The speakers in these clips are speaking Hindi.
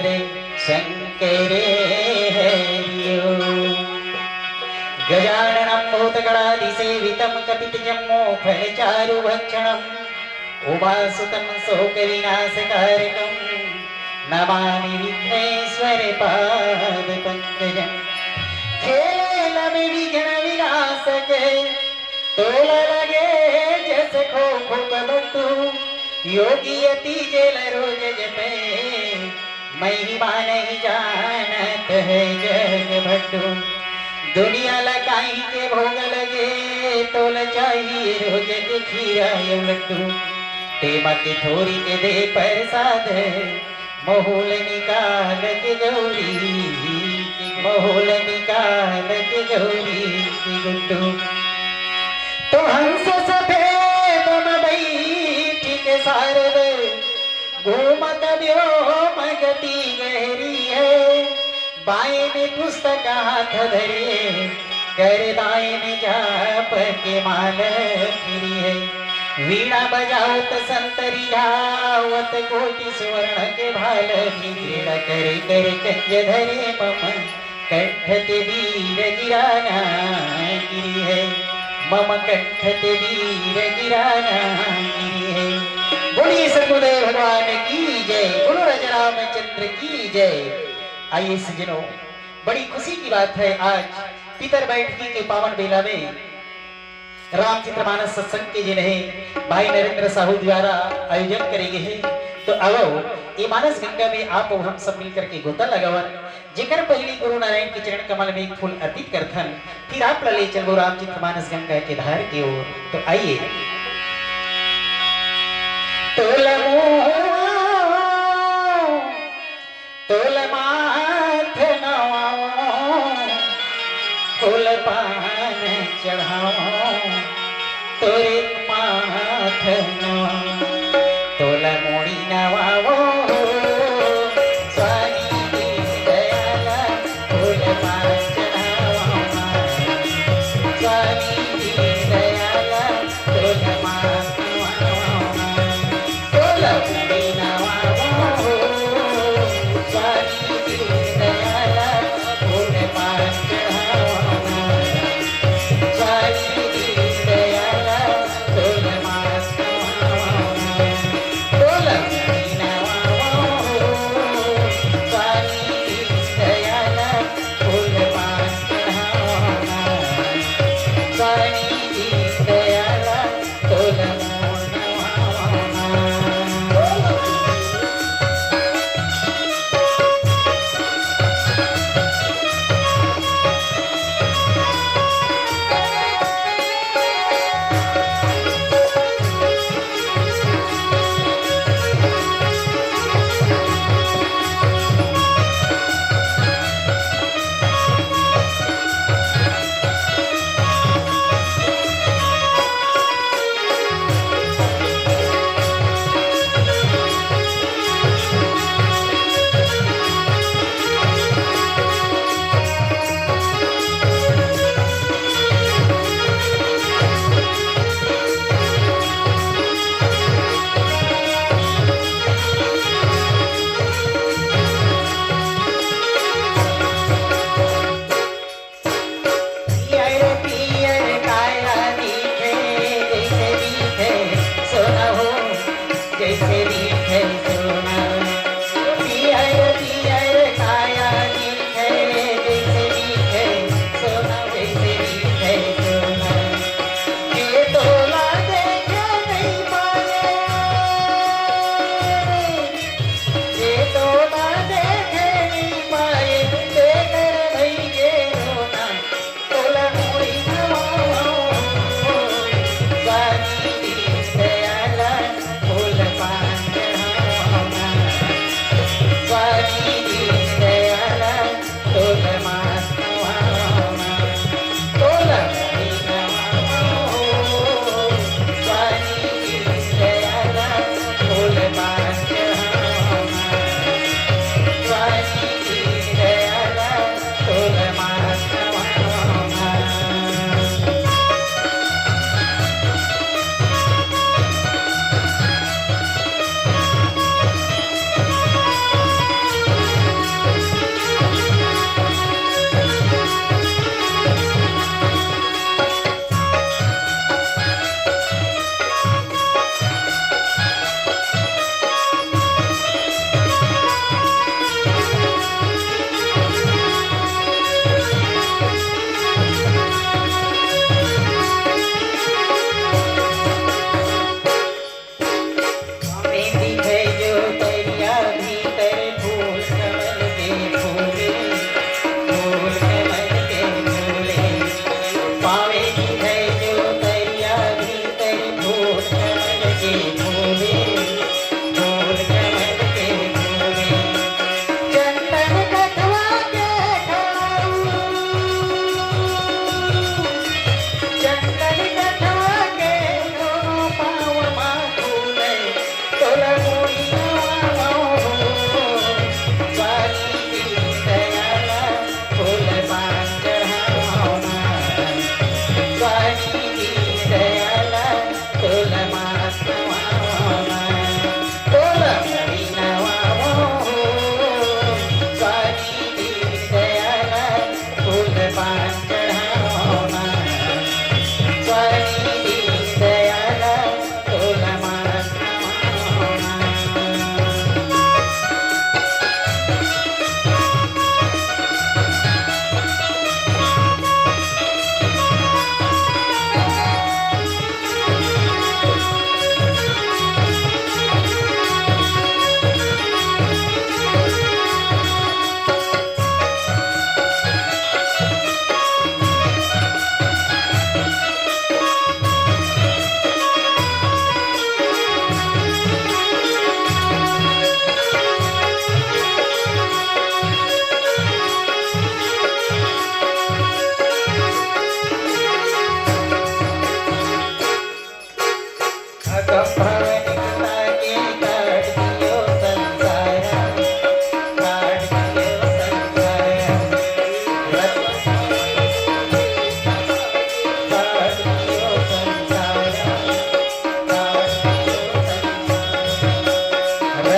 चंद्र शंकरे हरिओ। गजाननं भूतगणाधिसेवितं कपितजम्बोफलचारुभक्षणम् उमासुतं शोकविनाशकारकं नमामि विघ्नेश्वरपादपङ्कजम्। खेल में विघ्न विनाशक तोल लगे जैसे खो खो कबड्डू योगी यति जेल रोज जपे महिमा नहीं जानत है जग भट्टू। दुनिया लगाई के भोग लगे तोल चाहिए रोज के खीरा या लड्डू। टेमा के थोड़ी के दे प्रसाद मोहूल निकाल के गौरी मोहूल निकाल के गौरी की गुड्डू। तो हंस सफेद बैठी के सारद घूमत व्योम गति गहरी है। बाएं में पुस्तक हाथ धरे कर दाएं में जाप के माल फिरी है। वीणा बजावत संतरी जावत कोटि स्वर्ण के भाल वीणा करे करे कंज धरे मम कंठ ते वीर गिराना गिरी है। मम कंठ ते वीर गिराना गिरी है। बोलिए सतगुरुदेव भगवान की जय, बोलो राजा रामचंद्र की जय। आइए सज्जनों, बड़ी खुशी की बात है आज पितर बैठकी के पावन बेला में रामचरितमानस सत्संग के जिन्हें भाई नरेंद्र साहू द्वारा आयोजन करेंगे हैं। तो आओ ये मानस गंगा में आप और हम सब मिलकर के गोता लगावन जिकर पहली गुरु नारायण के चरण कमल में एक फूल अर्पित करथन। फिर आप ले चलो रामचरितमानस गंगा के धार की ओर। तो आइए तोल माथ नवाओ फूल पान चढ़ाओ तोरे माथ नवाओ तोल मोड़ी नवाओ स्वामी दयाला फूल पान चढ़ाओ स्वामी दयाला तोल माथ नवाओ तोल मोड़ी नवाओ स्वामी दयाला फूल पान चढ़ाओ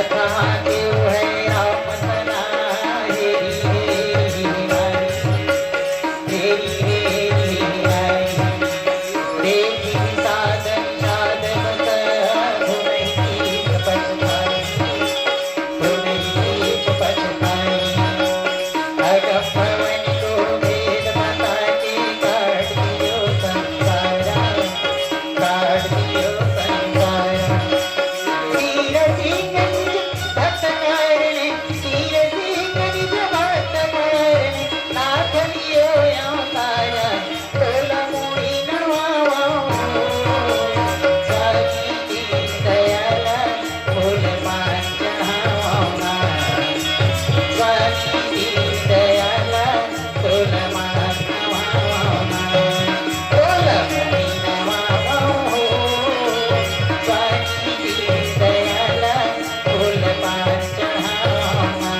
कहाँ के है राम सना हेरी हेरी नारी हेरी हेरी नारी देखी साधन साधन धुनई पछताई अगम पवन को वेद माता के काट दियो संसारा काट दियो संसारा तीर सिंह निज भक्त कारणे तीर सिंह निज भक्त कारणे नाथ लियो अवतारा तोला मोहि नवावा स्वामी दीन दयाला फूल मान चढ़ावा स्वामी दीन दयाला फूल मान नवावा फूल मोहि नवावा स्वामी दीन दयाला फूल मान चढ़ावा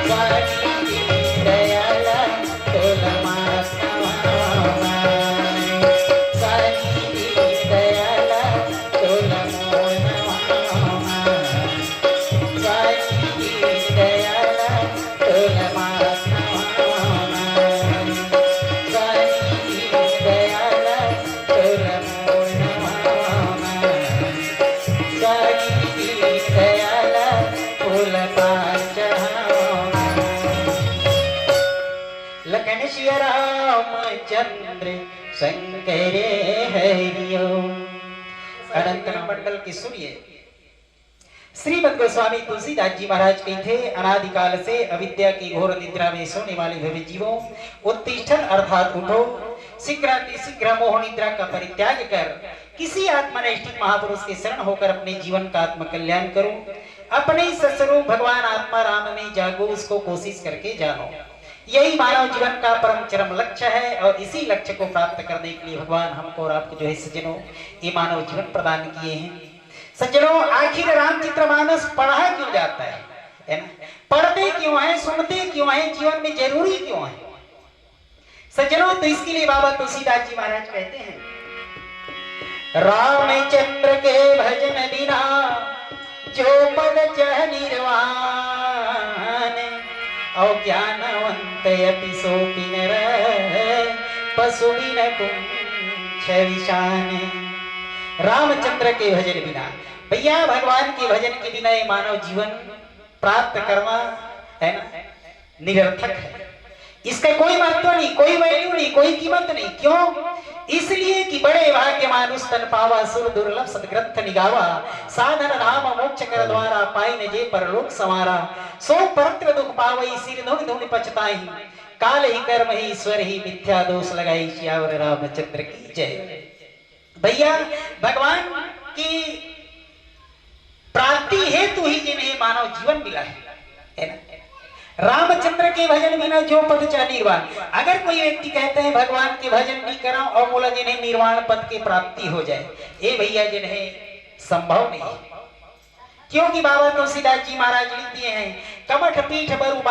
स्वामी दीन दयाला फूल मान नवावा स्वामी दीन दयाला फूल मोहि नवावा स्वामी दीन दयाला फूल मान नवावा स्वामी दीन दयाला फूल मोहि नवावा स्वामी दीन दयाला फूल मान चढ़ावा लखन श्री रामचंद्र शंकर हरिओ अनंत मंडल की सुनिए। श्रीमद गोस्वामी तुलसीदास जी महाराज कही थे, अनादिकाल से अविद्या की घोर निद्रा में सोने वाले भवे जीवों, उत्तिष्ठन अर्थात उठो, शीघ्र मोह निद्रा का परित्याग कर किसी आत्मनिष्ठ महापुरुष के शरण होकर अपने जीवन का आत्म कल्याण करो। अपने सस्वरूप भगवान आत्मा राम में जागो, उसको कोशिश करके जानो। यही मानव जीवन का परम चरम लक्ष्य है और इसी लक्ष्य को प्राप्त करने के लिए भगवान हमको और आपको जो है सज्जनों ये मानव जीवन प्रदान किए हैं। सज्जनों, आखिर रामचरितमानस पढ़ा क्यों जाता है ना? पढ़ते क्यों है, सुनते क्यों है, जीवन में जरूरी क्यों है सज्जनों? तो इसके लिए बाबा तुलसीदास जी महाराज कहते हैं, रामचंद्र के भजन बिना जो पद चह निर्वाण अज्ञानवंत अपि सोपि नर पशु बिन पुंछ विशान। रामचंद्र के भजन बिना, भैया भगवान के भजन के बिना ये मानव जीवन प्राप्त करना है ना निरर्थक है। इसका कोई महत्व नहीं, कोई वैल्यू नहीं, कोई कीमत नहीं। क्यों? इसलिए कि बड़े भाग्य मानुष तन पावा, सुर दुर्लभ सदग्रंथ निगावा, साधन धाम मोक्ष कर द्वारा, पाई न जे परलोक संवारा, सो परत्र दुख पावई, सिर धुन धुन पछताई, काल ही कर्म ही ईश्वर ही मिथ्या दोष लगाई, श्यावर रामचंद्र की जय। भैया भगवान की प्राप्ति हेतु ही जिन्हें मानव जीवन मिला है ना? रामचंद्र के भजन बिना जो पद चाह निर्वाण। अगर कोई व्यक्ति कहते हैं भगवान के भजन नहीं करा और बोला जिन्हें निर्वाण पद की प्राप्ति हो जाए, ये भैया जिन्हें संभव नहीं है। क्योंकि बाबा तुलसीदास जी महाराज लिख दिए हैं, कमठ पीठ बरु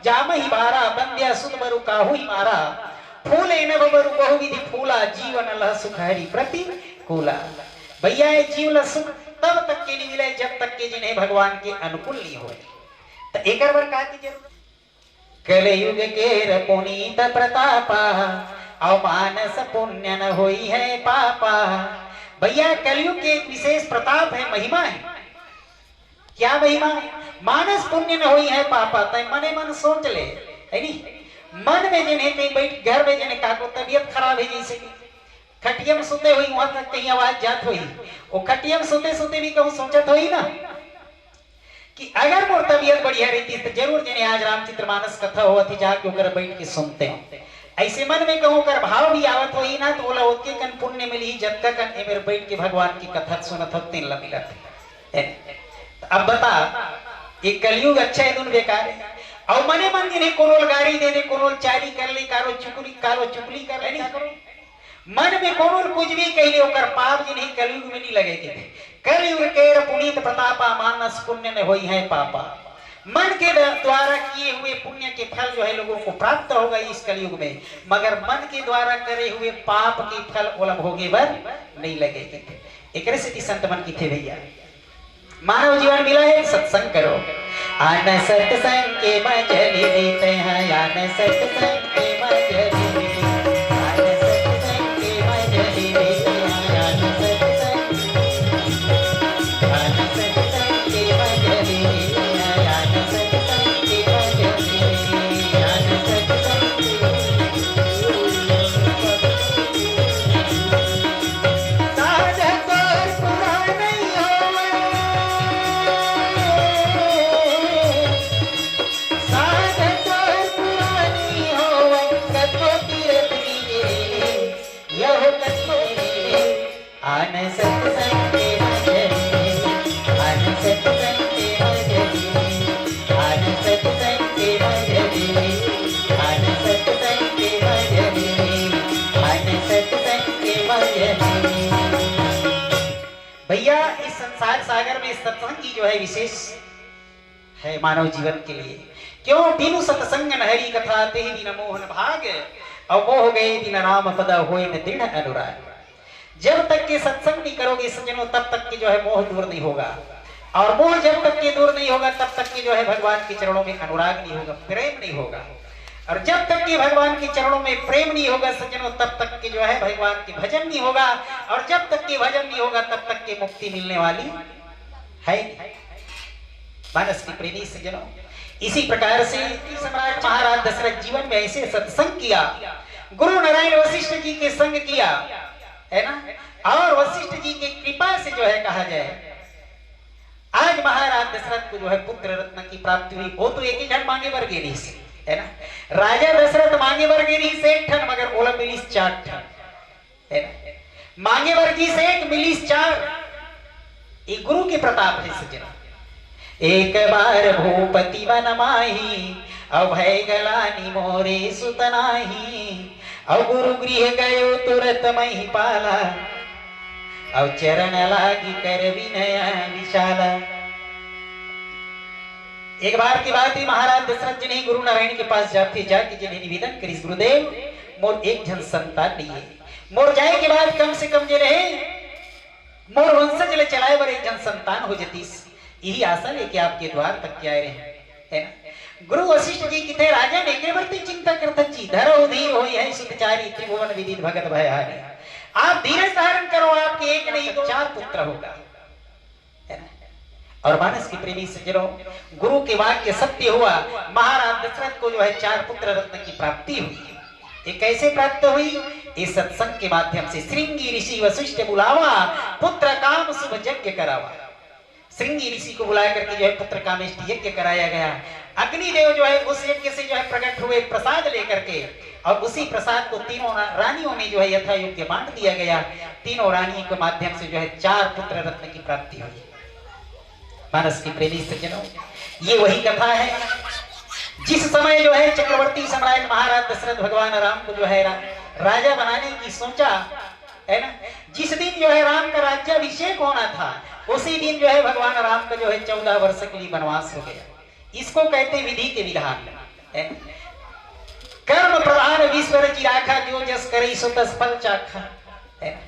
जाम ही बारा, बंद्या सुत बरु काहू ही मारा, फूले नभ बरु बहुविधि फूला, जीवन लह सुख हरि प्रति कूला। भैया ये जीवन सुख तब तक के लिए मिले जब तक के जिन्हें भगवान के अनुकूल नहीं हो। तो एक बार कहा की जरूरत, कलयुग के पुनीत प्रतापा, अवमानस पुण्य न होई है पापा। भैया कलयुग के एक विशेष प्रताप है, महिमा है। क्या महिमा है? मानस पुण्य न होई है पापा। तय मने मन सोच ले है नी, मन में जिन्हें कहीं बैठ घर में जिन्हें का तबीयत खराब है, जैसे खटियम सुते हुई वहां तक कहीं आवाज जात हुई, वो खटियम सुते सुते भी कहूँ सोचत हुई ना कि अगर मोर तबीयत बढ़िया रहती तो जरूर जिन्हें आज रामचरितमानस कथा हो थी जाके होकर बैठ के सुनते हैं। ऐसे मन में कहूँ कर भाव भी आवत हो ही ना, तो बोला ओके कन पुण्य मिली जब तक कन मेरे बैठ के भगवान की कथा सुनत हो तीन मिला था। अब बता ये कलयुग अच्छा है दुन बेकार है। और मने मन जिन्हें कोरोल गाड़ी दे दे, कोरोल चाली कर ले, कारो चुगली कर ले, करो मन में कोरोल कुछ भी कह ले, ओकर पाप जिन्हें कलयुग में नहीं लगेगे। कलयुग के पुनीत प्रतापा, मानस पुण्य न होई है पापा। मन के द्वारा किए हुए पुण्य के फल जो है लोगों को प्राप्त होगा इस कलयुग में, मगर मन के द्वारा करे हुए पाप के फल ओलम होगे बर नहीं लगेगे। एक संत मन की थे भैया मानव जीवन मिला है, सत्संग करो। आन सत्संग के मजली देते हैं, आन सत्संग के मजली देते हैं, आन सत्संग के मजली देते हैं, आन सत्संग के मजली देते हैं, आन सत्संग के मजली देते हैं, आन सत्संग साधक और पुराने होवे, साधक और पुरानी होवे, कतो तीरथ कीजे, यह कतो कीजे, आन सत्संग के मजली, आन सत्संग के मजली, आन सत्संग के मजली, आन सत्संग के मजली, आन सत्संग के मजली। भैया इस संसार सागर में सत्संग की जो है विशेष है मानव जीवन के लिए। क्यों? बिनु सत्संग न हरि कथा ते दिन मोहन भाग, और मोह गए दिन राम पद होए न दृढ़ अनुराग। जब तक के सत्संग नहीं करोगे सज्जनों, तब तक के जो है मोह दूर नहीं होगा, और मोह जब तक के दूर नहीं होगा तब तक के जो है भगवान के चरणों में अनुराग नहीं होगा, प्रेम नहीं होगा। और जब तक के भगवान के चरणों में प्रेम नहीं होगा सज्जनों, तब तक के जो है भगवान के भजन नहीं होगा, और जब तक के भजन नहीं होगा तब तक के मुक्ति मिलने वाली है। मानस की प्रेमी सज्जनों, इसी प्रकार से सम्राट महाराज दशरथ जीवन में ऐसे सत्संग किया, गुरु नारायण वशिष्ठ जी के संग किया, है ना। और वशिष्ठ जी की कृपा से जो है कहा जाए आज महाराज दशरथ को जो है पुत्र रत्न की प्राप्ति हुई। वो तो एक ही झन मांगे बर गेरी से, है ना। राजा दशरथ मांगे बर गेरी से एक ठन, मगर ओला मिलीस 4 ठन, है ना। मांगे बर जी से एक मिलीस 4, ये गुरु के प्रताप है सज्जनों। एक बार भूपति वन माही, अभय गलानी मोरे सुतनाही, और गुरु गृह गयो तुरत मही पाला, और चरण लागी कर विनय विशाला। एक बार की बात ही महाराज दशरथ जी ने गुरु नारायण के पास जाते जाके जिन्हें निवेदन करी, गुरुदेव मोर एक जन संतान नहीं है, मोर जाए के बाद कम से कम जे रहे मोर वंशज ले चलाए बर एक जन संतान हो जतीस, यही आशा लेके आपके द्वार तक के आए रहे, है ना। गुरु वशिष्ठ जी की थे राजा ने के बरती चिंता करता जी, धरो धीर होई है सुतचारी, त्रिभुवन विदित भगत भयहारी। आप धीरज धारण करो, आपके एक नहीं 4 पुत्र होगा, है ना। और मानस की प्रेमी सज्जनों, गुरु के वाक्य सत्य हुआ, महाराज दशरथ को जो है 4 पुत्र रत्न की प्राप्ति हुई। ये कैसे प्राप्त हुई? इस सत्संग के माध्यम से। श्रृंगी ऋषि वशिष्ठ बुलावा, पुत्र काम शुभ यज्ञ करावा। श्रृंगी ऋषि को बुला करके जो है पुत्र कामेष्टि यज्ञ कराया गया। अग्निदेव जो है उस यज्ञ से जो है प्रकट हुए प्रसाद लेकर के, और उसी प्रसाद को तीनों रानियों में जो है यथा योग्य बांट दिया गया। तीनों रानियों के माध्यम से जो है 4 पुत्र रत्न की प्राप्ति हुई। मानस की प्रेमी सज्जनों, ये वही कथा है जिस समय जो है चक्रवर्ती सम्राट महाराज दशरथ भगवान राम को जो है राजा बनाने की सोचा, है ना। जिस दिन जो है राम का राज्याभिषेक होना था, उसी दिन जो है भगवान राम का जो है 14 वर्ष के लिए वनवास हो गया। इसको कहते विधि के विधान, है ना। कर्म प्रधान विश्वर की राखा, जो जस करे सो तस फल चाखा, है ना।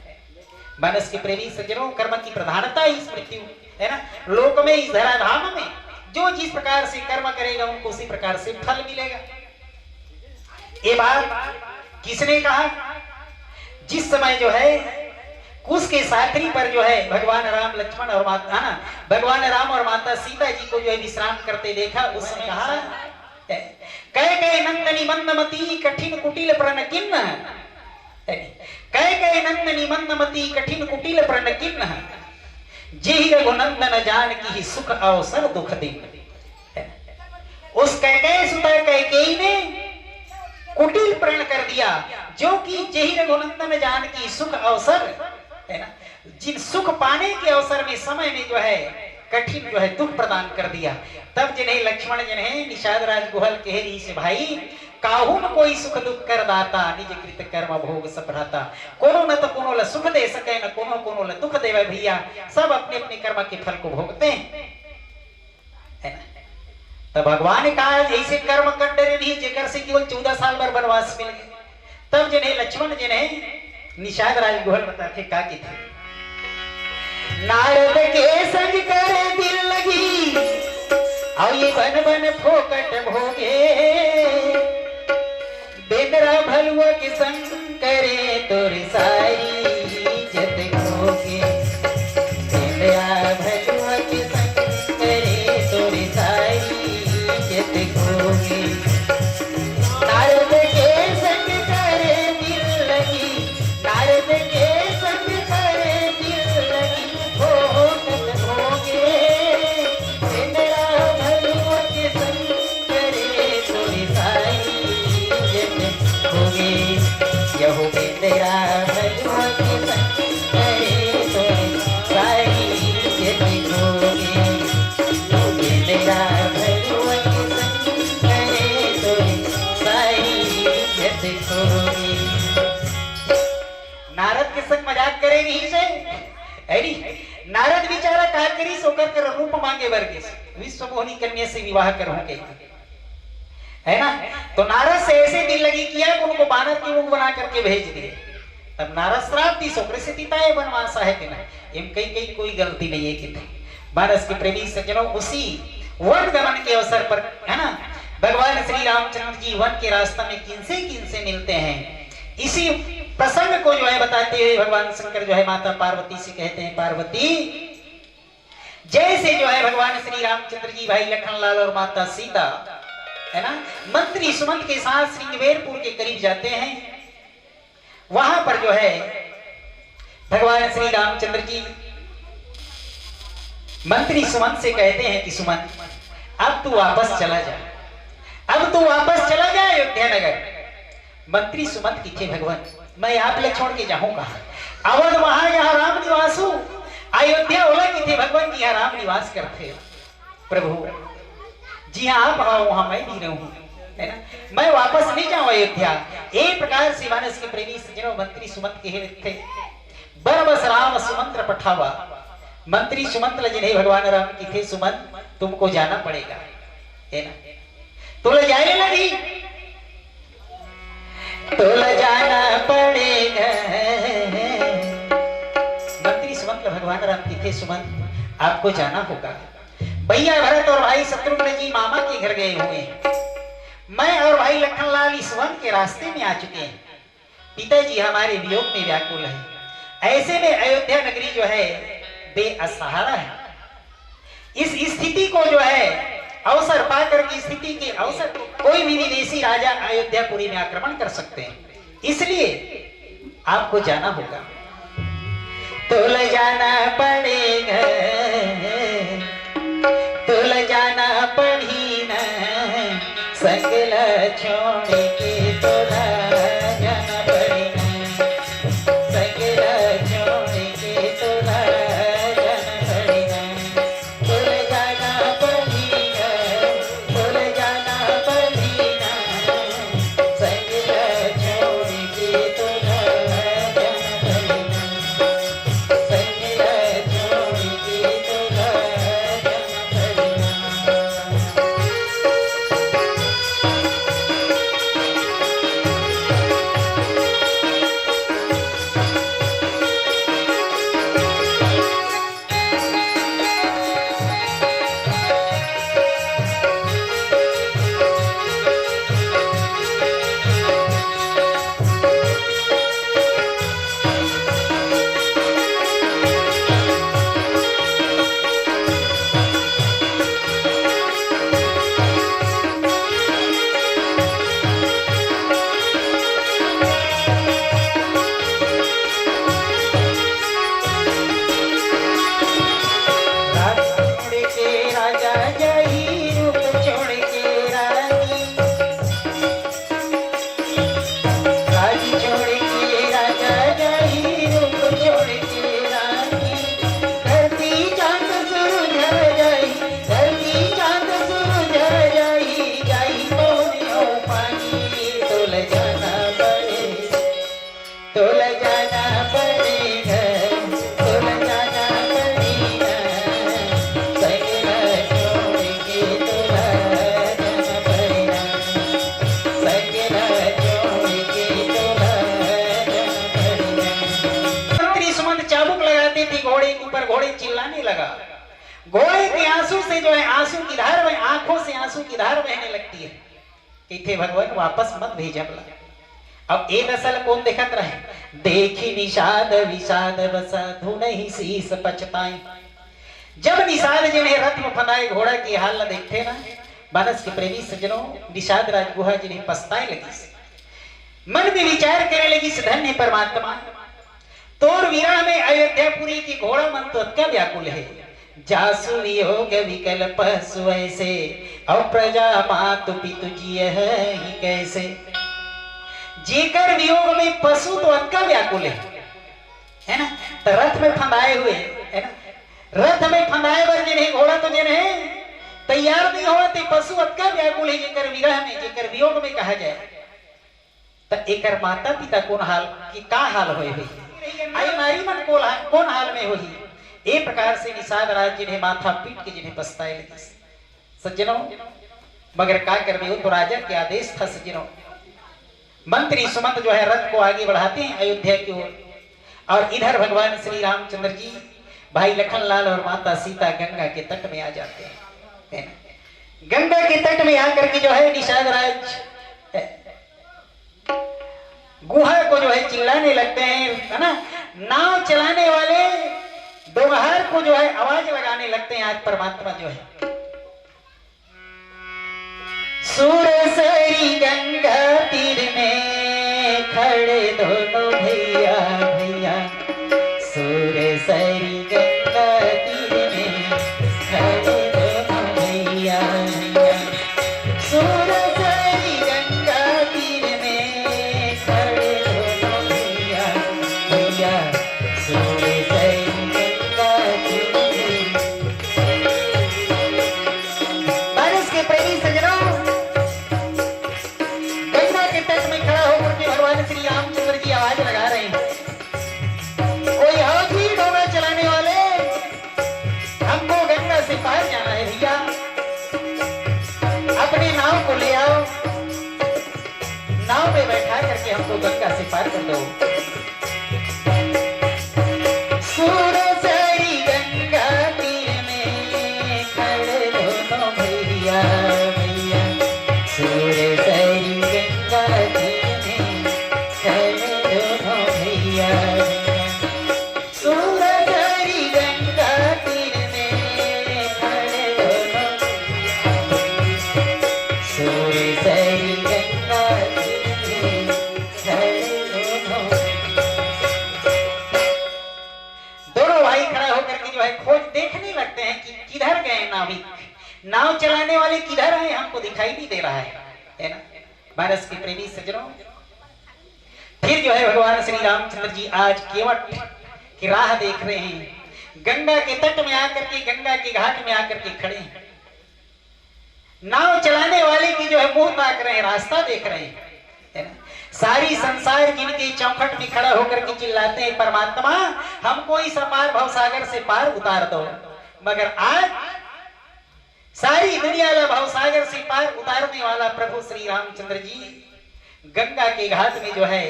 मानस के प्रेमी सज्जनों, कर्म की प्रधानता ही मृत्यु, है ना। लोक में इस धराधाम में जो जिस प्रकार से कर्म करेगा उनको उसी प्रकार से फल मिलेगा। ये बात किसने कहा? जिस समय जो है कुश के साथरी पर जो है भगवान राम लक्ष्मण और माता ना भगवान राम और माता सीता जी को जो है विश्राम करते देखा, उस समय कहा कह नंदनी मंदमती कठिन कुटिल प्रण किन्न, कह नंदनी मंदमती कठिन कुटिल प्रण किन्न, जेहि रघुनंदन जान की सुख अवसर दुख दिन। उस कैकेयी सुता कैकेयी ने कुटिल प्रण कर दिया, जो कि जेहि रघुनंदन जान की सुख अवसर, है ना। जिन सुख पाने के अवसर में समय में जो है कठिन जो है दुख प्रदान कर दिया। तब जिन्हें लक्ष्मण जिन्हें निषाद राज गुहल कह से भाई काहू न कोई सुख दुख कर दाता, निज कृत कर्म भोग सब रहता। कोनो न तो कोनो ल सुख दे सके, न कोनो कोनो ल दुख देवे भैया, सब अपने अपने कर्म के फल को भोगते हैं, है ना। तब भगवान ने कहा ऐसे कर्म कर डरे नहीं जेकर से केवल 14 साल भर वनवास मिल गए। तब जिन्हें लक्ष्मण जिन्हें निषाद राज गुहल बताते का की थे नारद के संग करे दिल लगी और ये बन बन फोकट भोगे बेदरा भलुआ के संग करे तोरी सारी इज्जत खोगे बेदरा भलुआ के संग करे तोरी सारी इज्जत खोगे नारद के संग करे दिल लगी नारद के संग करे दिल लगी फोकट भोगे बेदरा भलुआ के संग करे तोरी सारी इज्जत खोगे यहो बेदरा भलुआ के संग करे तोरी सारी इज्जत खोगे बेदरा भलुआ के संग करे तोरी सारी इज्जत खोगे नारद के संग मजाक करे नहीं से ऐडी नारद बेचारा का करी सो कर रूप मांगे वर्गे विश्व मोहिनी कन्या से विवाह करूं के है ना। तो नारद से ऐसे दिल लगी किया कि उनको बानर की मुख बना करके भेज दिए। तब नारद श्राप दी सोकरे से तीताए बनवास है कि नहीं एम कई कई कोई गलती नहीं है कि बारस के प्रेमी सज्जनों उसी वन गमन के अवसर पर है ना भगवान श्री रामचंद्र जी वन के रास्ता में किनसे मिलते हैं। इसी प्रसंग को जो है बताते हुए भगवान शंकर जो है माता पार्वती से कहते हैं पार्वती जैसे जो है भगवान श्री रामचंद्र जी भाई लखनलाल और माता सीता है ना मंत्री सुमंत के साथ श्रृंगवेरपुर के करीब जाते हैं। वहां पर जो है भगवान श्री रामचंद्र जी मंत्री सुमंत से कहते हैं कि सुमंत अब तू वापस चला जा अब तू वापस चला जा अयोध्या नगर। मंत्री सुमंत की थे भगवान मैं आप ले छोड़ के जाऊंगा अवध वहां यहाँ राम निवासु अयोध्या ओला की थे भगवान जी यहाँ राम निवास करते प्रभु जी हाँ आप आओ वहां मैं भी रहूं है ना मैं वापस नहीं जाऊं अयोध्या। एक प्रकार से मानस के प्रेमी सज्जनों मंत्री सुमंत के थे बरबस राम सुमंत्र पठावा मंत्री सुमंत जिन्हें भगवान राम की थे सुमंत तुमको जाना पड़ेगा है ना तो ले जाने लगी तो ले जाना पड़ेगा। मंत्री सुमंत भगवान राम की थे सुमंत आपको जाना होगा। भैया भरत और भाई शत्रुघ्न जी मामा के घर गए हुए हैं मैं और भाई लखनलाल इस वन के रास्ते में आ चुके हैं पिताजी हमारे वियोग में व्याकुल है। ऐसे में अयोध्या नगरी जो है बेसहारा है। इस स्थिति को जो है अवसर पाकर की स्थिति के अवसर कोई भी विदेशी राजा अयोध्यापुरी में आक्रमण कर सकते हैं इसलिए आपको जाना होगा। तो ले जाना पड़ेगा तो ले जाना पड़ी ना संगला छोड़ के तोला जाना पड़ेगा संगला छोड़ के तोला जाना पड़ेगा तो ले जाना पड़ेगा तो ले जाना पड़ेगा संगला छोड़ के तोला जाना पड़ेगा संगला छोड़ के तोला जाना पड़ेगा। आंसू से जो है आंसू की धार में आंखों से आंसू की धार बहने लगती है कि थे भगवान वापस मत भेजबला। अब ए दसल कौन देखत रहे, देखी निषाद विषाद बसा धुनहि शीस पछताई। जब निषाद जिन्हें रथ में फनाए घोड़ा की हाल न देखते ना, मानस के प्रेमी सज्जनों निषाद राजगुहा जिन्हें पछताए लगी, मन में विचार करने लगी, धन्य परमात्मा तोर वीरा में अयोध्यापुरी की घोड़ा मन तो क्या व्याकुल है, जासु वियोग विकल्प सुऐसे और प्रजा मातु पितु जिय है ही कैसे। जेकर वियोग में पशु तो अक्का व्याकुल है ना, तो रथ में फंदाए हुए है ना, रथ में फंदाए बर जिन्हें घोड़ा तो जिन्हें तैयार नहीं हुआ ते पशु अक्का व्याकुल है। जेकर विरह में जेकर वियोग में कहा जाए तो एकर माता पिता कौन हाल की का हाल होए हुई आई नारी मन कौन हाल में होही। ए प्रकार से निषाद राज जिन्हें माथा पीट के जिन्हें पछताए लगी। सज्जनों मगर का कर हो तो राजा के आदेश था सज्जनों, मंत्री सुमंत जो है रथ को आगे बढ़ाते हैं अयोध्या की ओर, और इधर भगवान श्री रामचंद्र जी भाई लखनलाल और माता सीता गंगा के तट में आ जाते हैं। गंगा के तट में आकर के जो है निषाद राज गुहा को जो है चिल्लाने लगते हैं, है ना। नाव चलाने वाले दोपहर को जो है आवाज लगाने लगते हैं। आज परमात्मा जो है सूरसरी गंगा तीर में खड़े दोनों भैया भैया, सूरसरी गंगा तीर में खड़े दोनों भैया भैया, सूरसरी गंगा तीर में खड़े दोनों भैया भैया, सूरसरी गंगा तीर में। बारिश के प्रेमी सजनों श्री रामचंद्र जी आवाज लगा रहे हैं, कोई हाथी डोंगा चलाने वाले, हमको गंगा से पार जाना है भैया, अपने नाव को ले आओ, नाव में बैठा करके हमको गंगा से पार कर दो। सूरसरी गंगा तीर में खड़े दोनों भैया भैया, सूरसरी गंगा तीर नाव चलाने वाले किधर है, हमको दिखाई नहीं दे रहा है ना। भारत के प्रेमी सज्जनों फिर जो है भगवान श्री रामचंद्र जी आज केवट की राह देख रहे हैं, गंगा के तट में आकर के गंगा के घाट में आकर के खड़े हैं, नाव चलाने वाले की जो है मुंह ताक रहे हैं, रास्ता देख रहे हैं, है ना। सारी संसार जिनके चौखट में खड़ा होकर के चिल्लाते हैं परमात्मा हमको इस अपार भवसागर से पार उतार दो, मगर आज सारी दुनिया का भवसागर से पार उतारने वाला प्रभु श्री रामचंद्र जी गंगा के घाट में जो है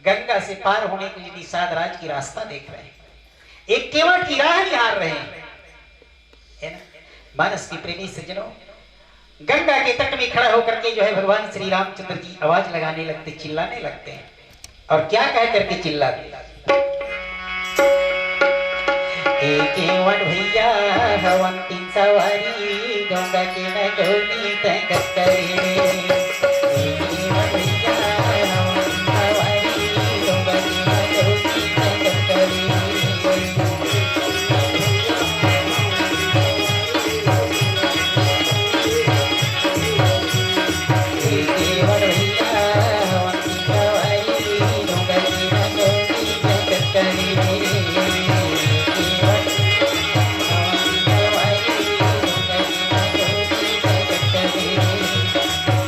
गंगा से पार होने के लिए निषाद राज की रास्ता देख रहे हैं, एक केवट की राह निहार रहे हैं, है ना। मानस की प्रेमी सज्जनों गंगा के तट में खड़ा होकर के जो है भगवान श्री रामचंद्र जी आवाज लगाने लगते, चिल्लाने लगते हैं, और क्या कह करके चिल्लाते, केवट भैया हवन तीन सवारी गंगा के नगोनी तक करे, केवट भैया हवन तीन सवारी गंगा के नगोनी तक करे, केवट भैया हवन तीन सवारी गंगा के नगोनी तक करे।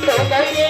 तो करके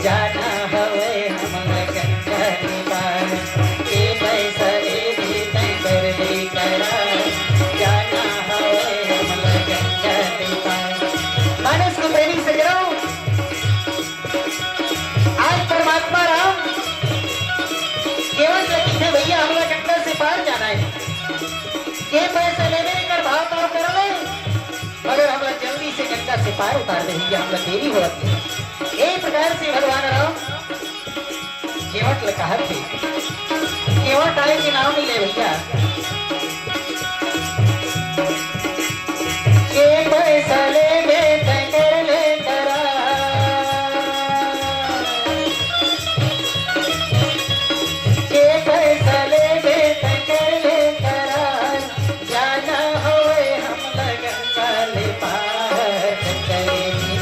जाना हवे हमला गंगा के पार के पैसा ले दे कर दे करार जाना हवे हमला गंगा के पार। मानस को प्रेमी सजनों, आज परमात्मा राम केवल कहते भैया हमला गंगा से पार जाना है, के पैसा ले कर भाव ताव कर ले, मगर हमला जल्दी से गंगा से पार उतार दे भैया, हमला देरी हो रही है। एक प्रकार से भगवान राम केवट कहा थे, केवट आए के नाम मिले भैया, के पैसा ले कर ले करा, के पैसा ले कर ले करा, जाना होए हमला गंगा ले पार करेगी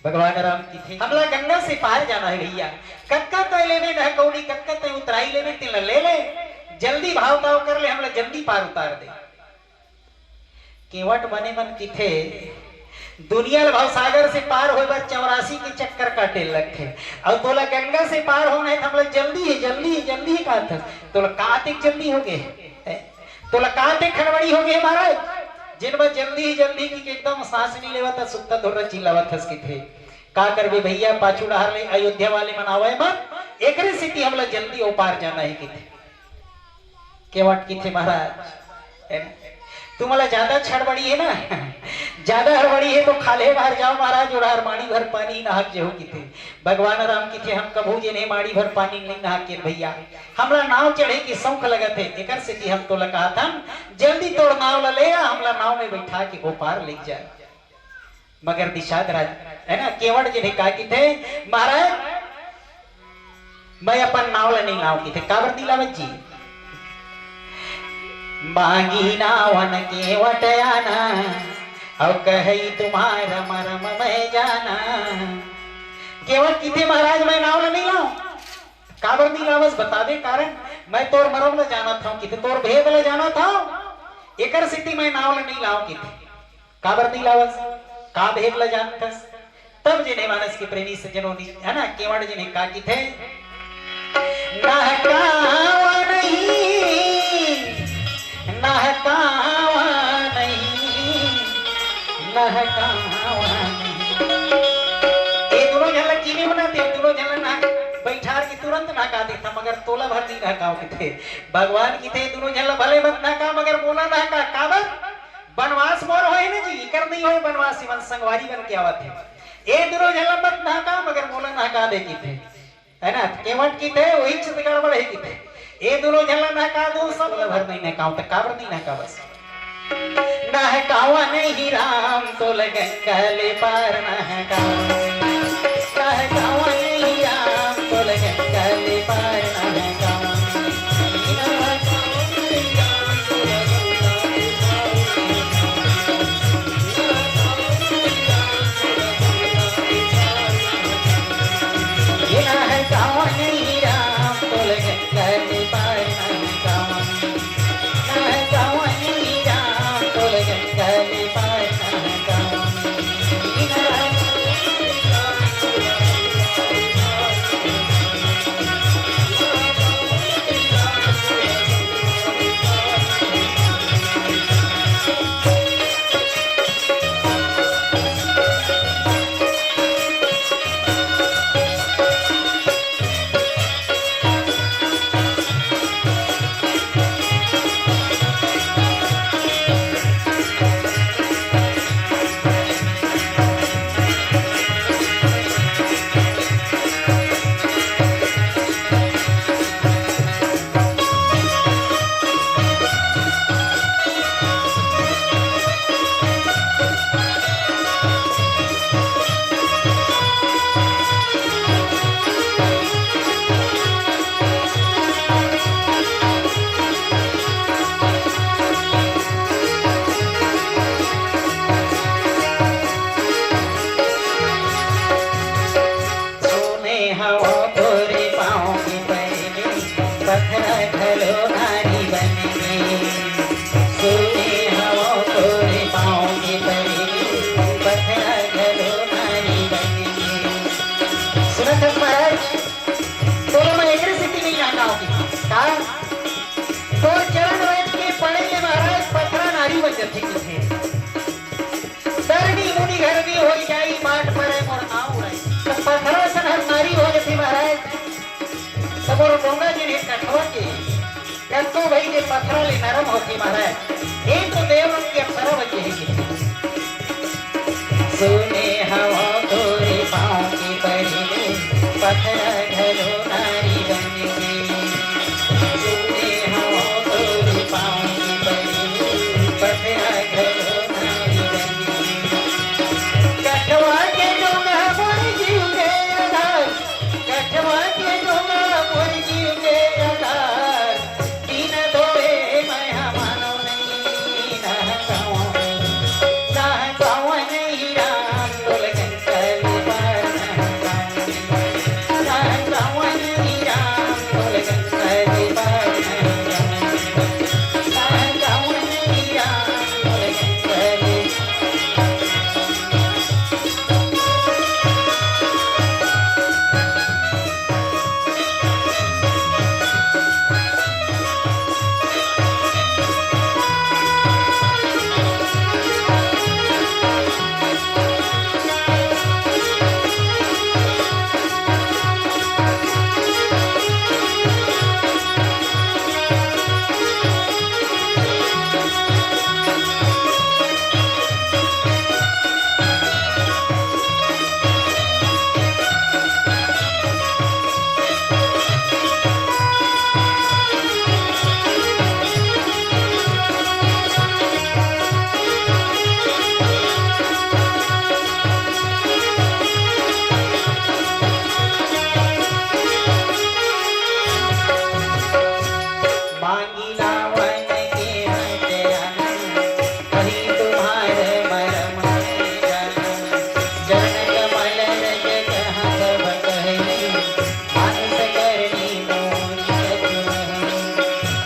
भगवान राम की थी हमला गंगा से पार जाना है भैया, कक्का तो लेवे न कौड़ी, कक्का तो उतराई लेवे तिल ले ले, जल्दी भाव ताव कर ले, हमला जल्दी पार उतार दे। केवट बने मन की थे दुनिया भाव सागर से पार हो बार 84 के चक्कर काटे लगे, और तोला गंगा से पार होना है, हमला जल्दी है जल्दी है जल्दी है, कहा था तोला काते जल्दी हो गए, तोला काते खड़बड़ी हो गए महाराज, जिन बार जल्दी की एकदम सांस नहीं लेवा था, सुत्ता थोड़ा चिल्लावा थस की थे, का करबे भैया पाछू डहार ले अयोध्या वाले मनावे मत, एकरे सिटी हमला जल्दी ओ पार जाना है की थे। केवट की थे महाराज, तुम्हारा ज्यादा छड़बड़ी है ना, ज्यादा हड़बड़ी है तो खाले बाहर जाओ महाराज, और माड़ी भर पानी नहाक जो की थे। भगवान राम की थे हम कभू जे नहीं माड़ी भर पानी नहीं नहा के भैया, हमरा नाव चढ़े के शौक लगत है, एकर से हम तो लगा था जल्दी तोड़ नाव ले, हमला नाव में बैठा के वो पार ले जाए, मगर दिशाद राज है ना केवट जी ने कहा कि थे महाराज मैं अपन नाव नहीं लाऊ की थे, काबर दिलावत जी मांगी नावन केवट आना, और कही तुम्हारा मरम मैं जाना। केवट की थे महाराज मैं नाव नहीं लाऊ, काबर नहीं लावस बता दे कारण, मैं तोर मरम ले जाना था कि तोर भेद ले जाना था, एकर सिटी मैं नाव नहीं लाऊ की थे, काबर नहीं लावस का भेद ले जानता। तब जिन्हें मानस के प्रेमी सज्जनों ने है ना केवट जी ने कहा कि थे नहकावा नहीं, नहकावा नहीं, नहकावा नहीं, ये दोनों झलक चीनी बनाते, दोनों झलक ना बैठार की तुरंत नहका देता, मगर तोला भर नहीं नहकाओ के थे। भगवान की थे दोनों झलक भले मत नहका, मगर बोला नहका, काबर बनवास मोर होए ना जी, कर नहीं होए बनवासी मन संगवारी बन के आवत है, ए दोनों झलक मत नहका, मगर बोला नहका दे की थे, है ना केवट की थे वही चित गड़बड़ है की थे, ए दोनों झलक नहका दो सब भर नहीं नहकाओ, तो काबर नहीं नहका बस नहकावा नहीं राम तो गंगा ले पार नहकावा, नहकावा नहीं राम तो गंगा ले पार नहकावा, नहकावा नहीं राम तो गंगा ले पार नहकावा, नहकावा नहीं राम तो गंगा ले पार नहकावा। कथे किथे सरनी मुनि घरनी हो जाई बाट परे मोर नाव उड़ाई तो पत्थरा सन हर नारी हो जती महाराज तब और गंगा जी ने कठवा के कत्तो भाई ने पत्थरा ले नरम होती महाराज एक तो देव की अप्सरा बची है सुने हवा तोरे पाँव की परी पत्थरा घरो नारी बन गई सुने हवा तोरे पाँव की परी पत्थरा घरो नारी बन गई कठवा के डोंगा मोर जीव के आधार कठवा के डोंगा मोर जीव के आधार दीन धोए मैं मानो नहीं ना गाँव नहीं राम बोल कंकल पार गाँव नहीं राम बोल कंकल पार गाँव नहीं राम बोल कंकल मांगी लावन के हत्यान कहीं तुम्हारे मरम जन कमल रज कहाँ सब कही मानस करनी मोरी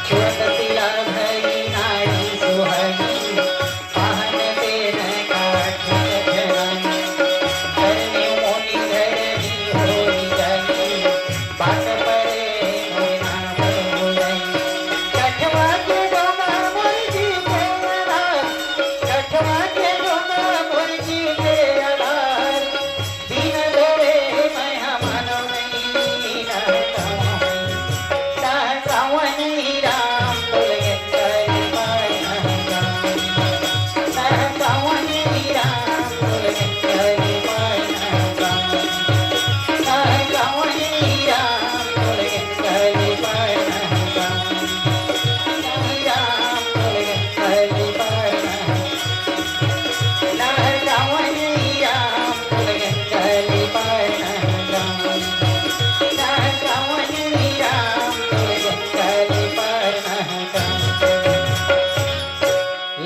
छुअत तिला भई नारी सुहागी पाहन तेन काठ जनानी करने मोनी धरनी होई जाई बात परे मोय नाम बुलाई कठवा के डोंगा मोर जीव के आधार कठवा के डोंगा मोर जीव के आधार दीन धोए मैं मानो नहीं ना गाँव नहीं राम बोल कंकल पार गाँव नहीं राम बोल कंकल पार गाँव नहीं राम बोल कंकल पार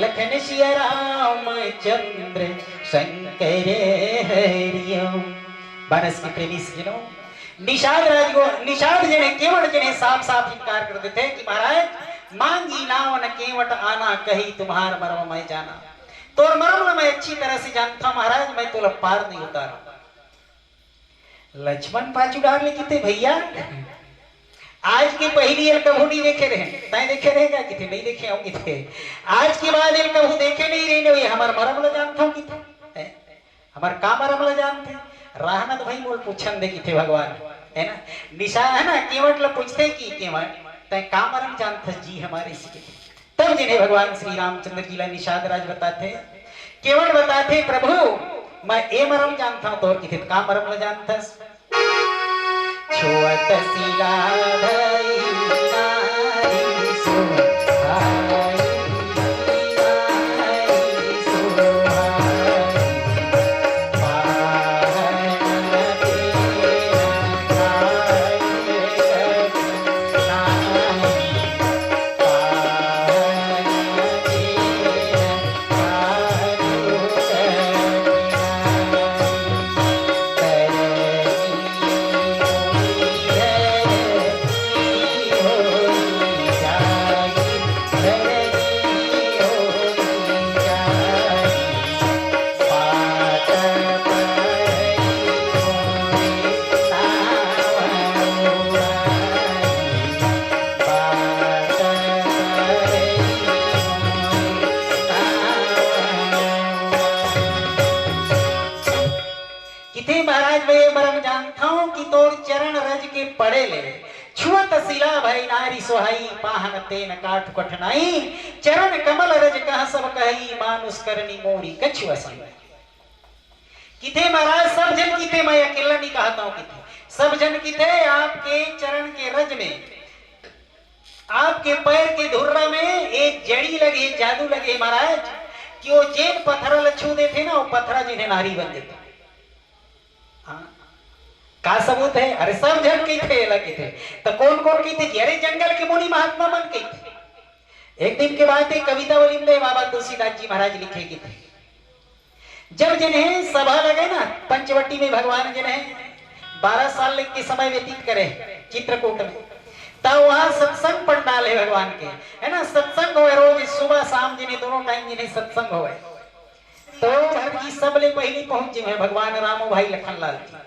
लखन सिया राम चंद्र शंकर हरिओम बनस के प्रेमी सज्जनों निषाद राज को निषाद जने केवट जने साफ साफ इनकार कर देते कि महाराज मांगी नावन केवट आना कही तुम्हार मर्म मैं जाना तोर मर्म मैं अच्छी तरह से जानता महाराज मैं तोला पार नहीं उतारा लक्ष्मण पाछू डाल ले किते भैया आज की पहली एल कभू नहीं देखे रहे तय देखे रहेगा किथे नहीं देखे होंगे किथे आज के बाद एल कभू देखे नहीं रहे हमार मरम ल जानता हूं किथे हमार का मरम ल जानते रहना तो भाई बोल पूछन दे किथे भगवान है ना निशा है ना केवट ल पूछते की केवट तय का मरम जानता जी हमारे इसके तब जिन्हें भगवान श्री रामचंद्र जी ला निषाद राज बताते केवट बताते प्रभु मैं ए मरम जानता हूं तो किथे का मरम ल जानता छुअत सिला भई नारी सुहाई नारी सुहाई पाहन तेरा काज नाई पाहन तेरा काज बरम जानता हूं कि तोर चरण रज के पड़े ले छुअत शिला भई नारी सोहाई पाहन तेन काठ कठनाई चरण कमल रज कह सब कही मानुष करनी मोरी कछुआ संग किथे महाराज सब जन किथे मैं अकेला नहीं कहता हूं किथे सब जन किथे आपके चरण के रज में आपके पैर के धुर्रा में एक जड़ी लगे जादू लगे महाराज कि वो जेन पत्थर छू देते ना वो पत्थरा जिन्हें नारी बन देते। का सबूत है? अरे सब जन के थे लगे थे तो कौन कौन की थे? अरे जंगल के मुनि महात्मा मन के थे। एक दिन के बाद एक कविता वलिंदे बाबा तुलसीदास जी महाराज लिखे की थे जब जिन्हें सभा लगे ना पंचवटी में भगवान जिन्हें 12 साल के समय व्यतीत करे चित्रकूट में तब वहां सत्संग पंडाल है भगवान के है ना सत्संग हो रोज सुबह शाम जिन्हें दोनों टाइम जिन्हें सत्संग हो तो घर की सबले पहले पहुंचे हैं भगवान रामो भाई लखनलाल जी।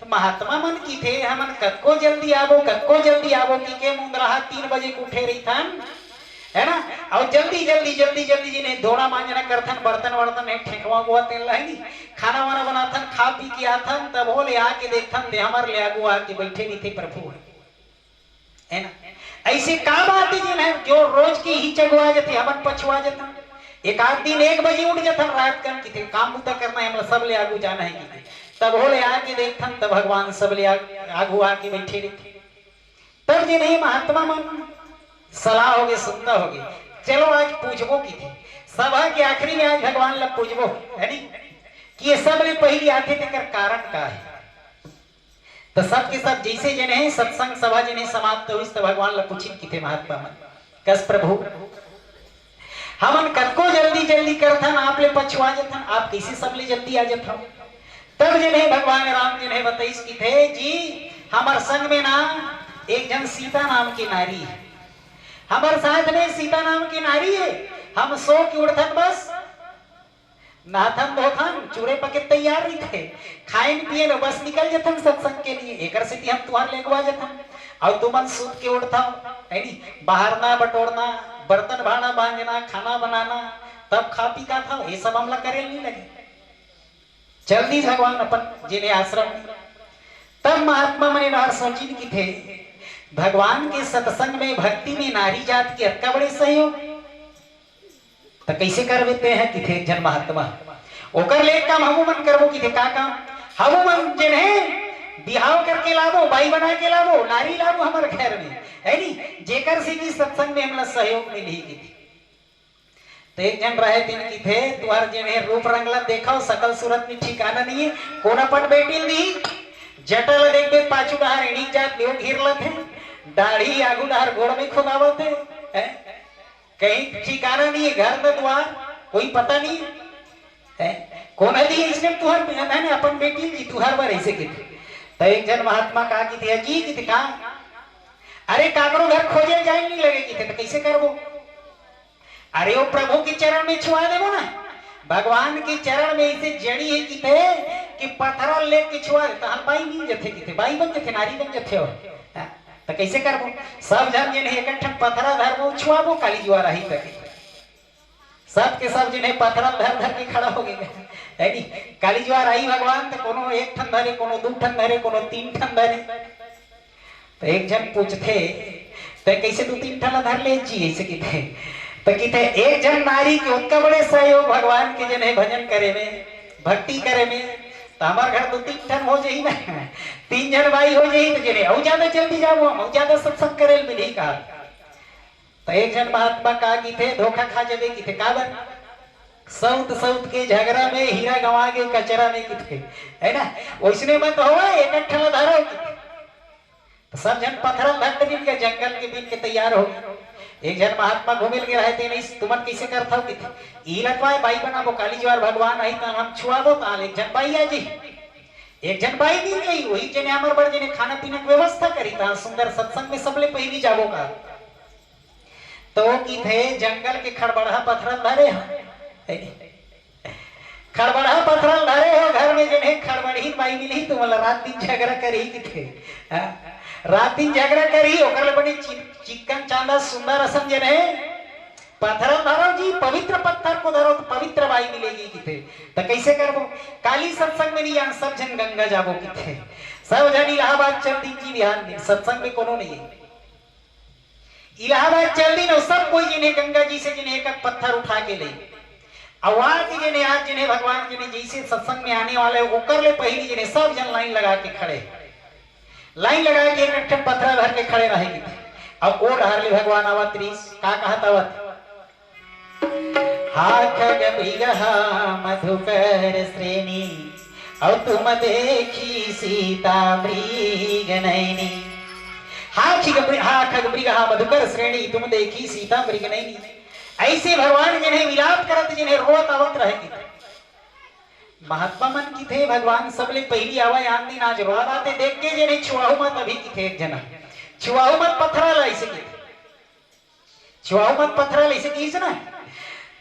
तो महात्मा मन की थे हमन कक्को जल्दी आबो की के मुंदराहा 3 बजे को उठे रही था है ना और जल्दी जिन्हें धोना मांजना करथन बर्तन वर्तन एक ठेकवा हुआ तेल लाएंगी खाना वाना बनाथन खा पी के आथन तब बोले आके देखथन दे हमार ले आगू आके बैठे नहीं थे प्रभु है ना। ऐसे का बात है जिन्हें जो रोज की ही चगवा जाती हमन पछुआ जाता एक आध दिन 1 बजे उठ जाथन रात कर की थे काम बुता करना है सब ले आगू जाना है की तब बोले आके देखथन तब भगवान सब ले आगू आके बैठे रहते तब जिन्हें महात्मा मन सलाह होगे सुनता होगे चलो आज पूछबो की थी सभा के आखिरी में आज भगवान ला पूछबो है नी कि ये सब ले पहली आते तेकर कारण का है। तो सब के सब जैसे जिन्हें सत्संग सभा जिन्हें समाप्त हुई तो भगवान ला पूछी की थे महात्मा मन कस प्रभु हमन कनको जल्दी करथन आप ले पछुआ जथन आप कैसे सब ले जल्दी आ जथन। तब जिन्हें भगवान राम जिन्हें बताइस की थे जी हमार संग में ना एक जन सीता नाम की नारी है हमारे साथ में सीता नाम की नारी है हम सो की उड़थन बस नाथन धोथन चूड़े पके तैयार नहीं थे खाइन पिए बस निकल जथन सत्संग के लिए एक सिद्धि हम तुम्हारे लेगवा जथन और तुमन सूत के उड़ता है नी बहारना बटोरना बर्तन भाना बांधना खाना बनाना तब खा पी का था ये सब हमला करे नहीं लगे जल्दी भगवान अपन जिन्हें आश्रम तब महात्मा मने नार सोची की थे भगवान के सत्संग में भक्ति में नारी जात के अक्का बड़े सहयोग तो कैसे कर देते हैं कि थे जन महात्मा ओकर ले काम हमू मन करबो कि थे का काम हमू मन जिन्हें बिहाव करके लाबो बाई बना के लाबो नारी लाबो हमारे घर में है नी जेकर से की सत्संग में हमला सहयोग मिली की थी। तो एक जन रहे दिन की थे तुहार जिन्हें रूप रंगला देखो सकल सूरत में ठिकाना नहीं है कोना पट बेटी दी जटल देख दे पाछू डहार एड़ी जात लियो घेरला थे दाढ़ी आगू डहार गोड़ में खुदावत है कहीं ठिकाना नहीं है घर में द्वार कोई पता नहीं है कोना दी इसने तुहार मैंने अपन बेटी दी तुहार बार ऐसे की तो एक जन महात्मा कहा की थे जी की कहा अरे काकरो घर खोजे जाए नहीं लगे की थे तो कैसे करबो अरे वो प्रभु के चरण में छुआ देबो ना भगवान के चरण में ऐसे जड़ी है की थे कि पत्थर ले के छुआ तो हम बाई नहीं जथे की थे बाई बन जथे नारी बन जथे और तो कैसे करबो सब जन जिन्हें एकठन पत्थरा धरबो छुआबो काली जुआ रही तक सब के सब जिन्हें पत्थरा धर के खड़ा हो गए है नी काली जुआ रही भगवान तो कोनो एक ठन धरे कोनो 2 ठन धरे कोनो 3 ठन धरे तो एक जन पूछते तो कैसे 2-3 ठन धर ले जी ऐसे की थे तो की थे एक जन नारी के उनका बड़े सहयोग भगवान के जिन्हें भजन करे में भक्ति करे में तो हमारे घर 2-3 ठन हो जाई ना 3 जन भाई हो जाई तो जिन्हें और ज्यादा जल्दी जाओ हम ज्यादा सत्संग करे मिली का तो एक जन महात्मा कहा की थे धोखा खा जावे की थे काबर सौत के झगड़ा में हीरा गंवा के कचरा में की थे है ना वैसने मत हो एक ठन धरो तो सब जन पत्थर धर दिन के जंगल के बीच के तैयार हो एक जन महात्मा घूमे लगे रहते नहीं तुमन कैसे करता कि ई लटवाए बाई बनाबो काली ज्वार भगवान आई तो हम छुआ दो ताल एक जन बाई आजी एक जन बाई मिल गई वही जने हमर बड़ जने खाना पीने की व्यवस्था करी ता सुंदर सत्संग में सबले पहली जाबो का तो की थे जंगल के खड़बड़ा पत्थर धरे खड़बड़ा पत्थर धरे हो घर में जने खड़बड़ी बाई मिली तो मतलब रात दिन झगड़ा करी की थे रात दिन झगड़ा करी ओकर ले बड़ी चिकन चांदा सुंदर असम जने पत्थर धरो जी पवित्र पत्थर को धरो तो पवित्र वाई मिलेगी किथे, तो कैसे करबो? काली सत्संग में नहीं आन, सब जन गंगा जाबो किथे, सब जन इलाहाबाद चल दी जी बिहान में, सत्संग में कोनो नहीं है। इलाहाबाद चल दी ना, सब कोई जिन्हें गंगा जी से जिन्हें एक पत्थर उठा के ले, आवाज जिन्हें आज जिन्हें भगवान जिन्हें जैसे सत्संग में आने वाले वो कर ले, पहली जिन्हें सब जन लाइन लगा के खड़े, लाइन लगा के एक पत्थर भर के खड़े रहेगी। अब वो डहर ले भगवान आवत रीस का कहत आवत, हा खग मृगहा मधुकर श्रेणी, और तुम देखी सीता मृग नैनी। हा खग मृगहा मधुकर श्रेणी, तुम देखी सीता मृग नैनी। ऐसे भगवान जिन्हें विलाप करत जिन्हें रोत आवत रहेगी। महात्मा मन की थे भगवान सबले पहली आवा यान दिन आज रोआ बाते देख के जिन्हें छुआहू मत अभी की थे एक जना छुआहू मत पत्थरा ला ऐसे की छुआहू मत पत्थरा ला ऐसे की ना,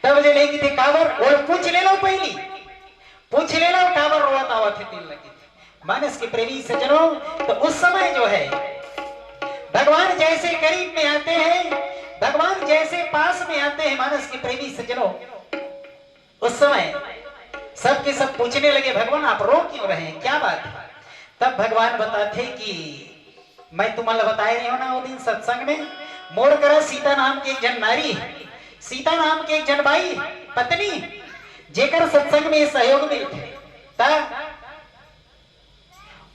तब जिन्हें की थे काबर और पूछ ले लो, पहली पूछ ले लो काबर रोत आवत थे तीन लगी मानस के प्रेमी सज्जनों। तो उस समय जो है भगवान जैसे करीब में आते हैं, भगवान जैसे पास में आते हैं मानस के प्रेमी सज्जनों, उस समय सबके सब पूछने लगे भगवान आप रो क्यों रहे हैं, क्या बात है? तब भगवान बताते कि मैं तुम्हारा बताए नहीं हो ना वो दिन सत्संग में, मोर करा सीता नाम की एक जन नारी, सीता नाम की एक जन बाई पत्नी जेकर सत्संग में सहयोग मिलते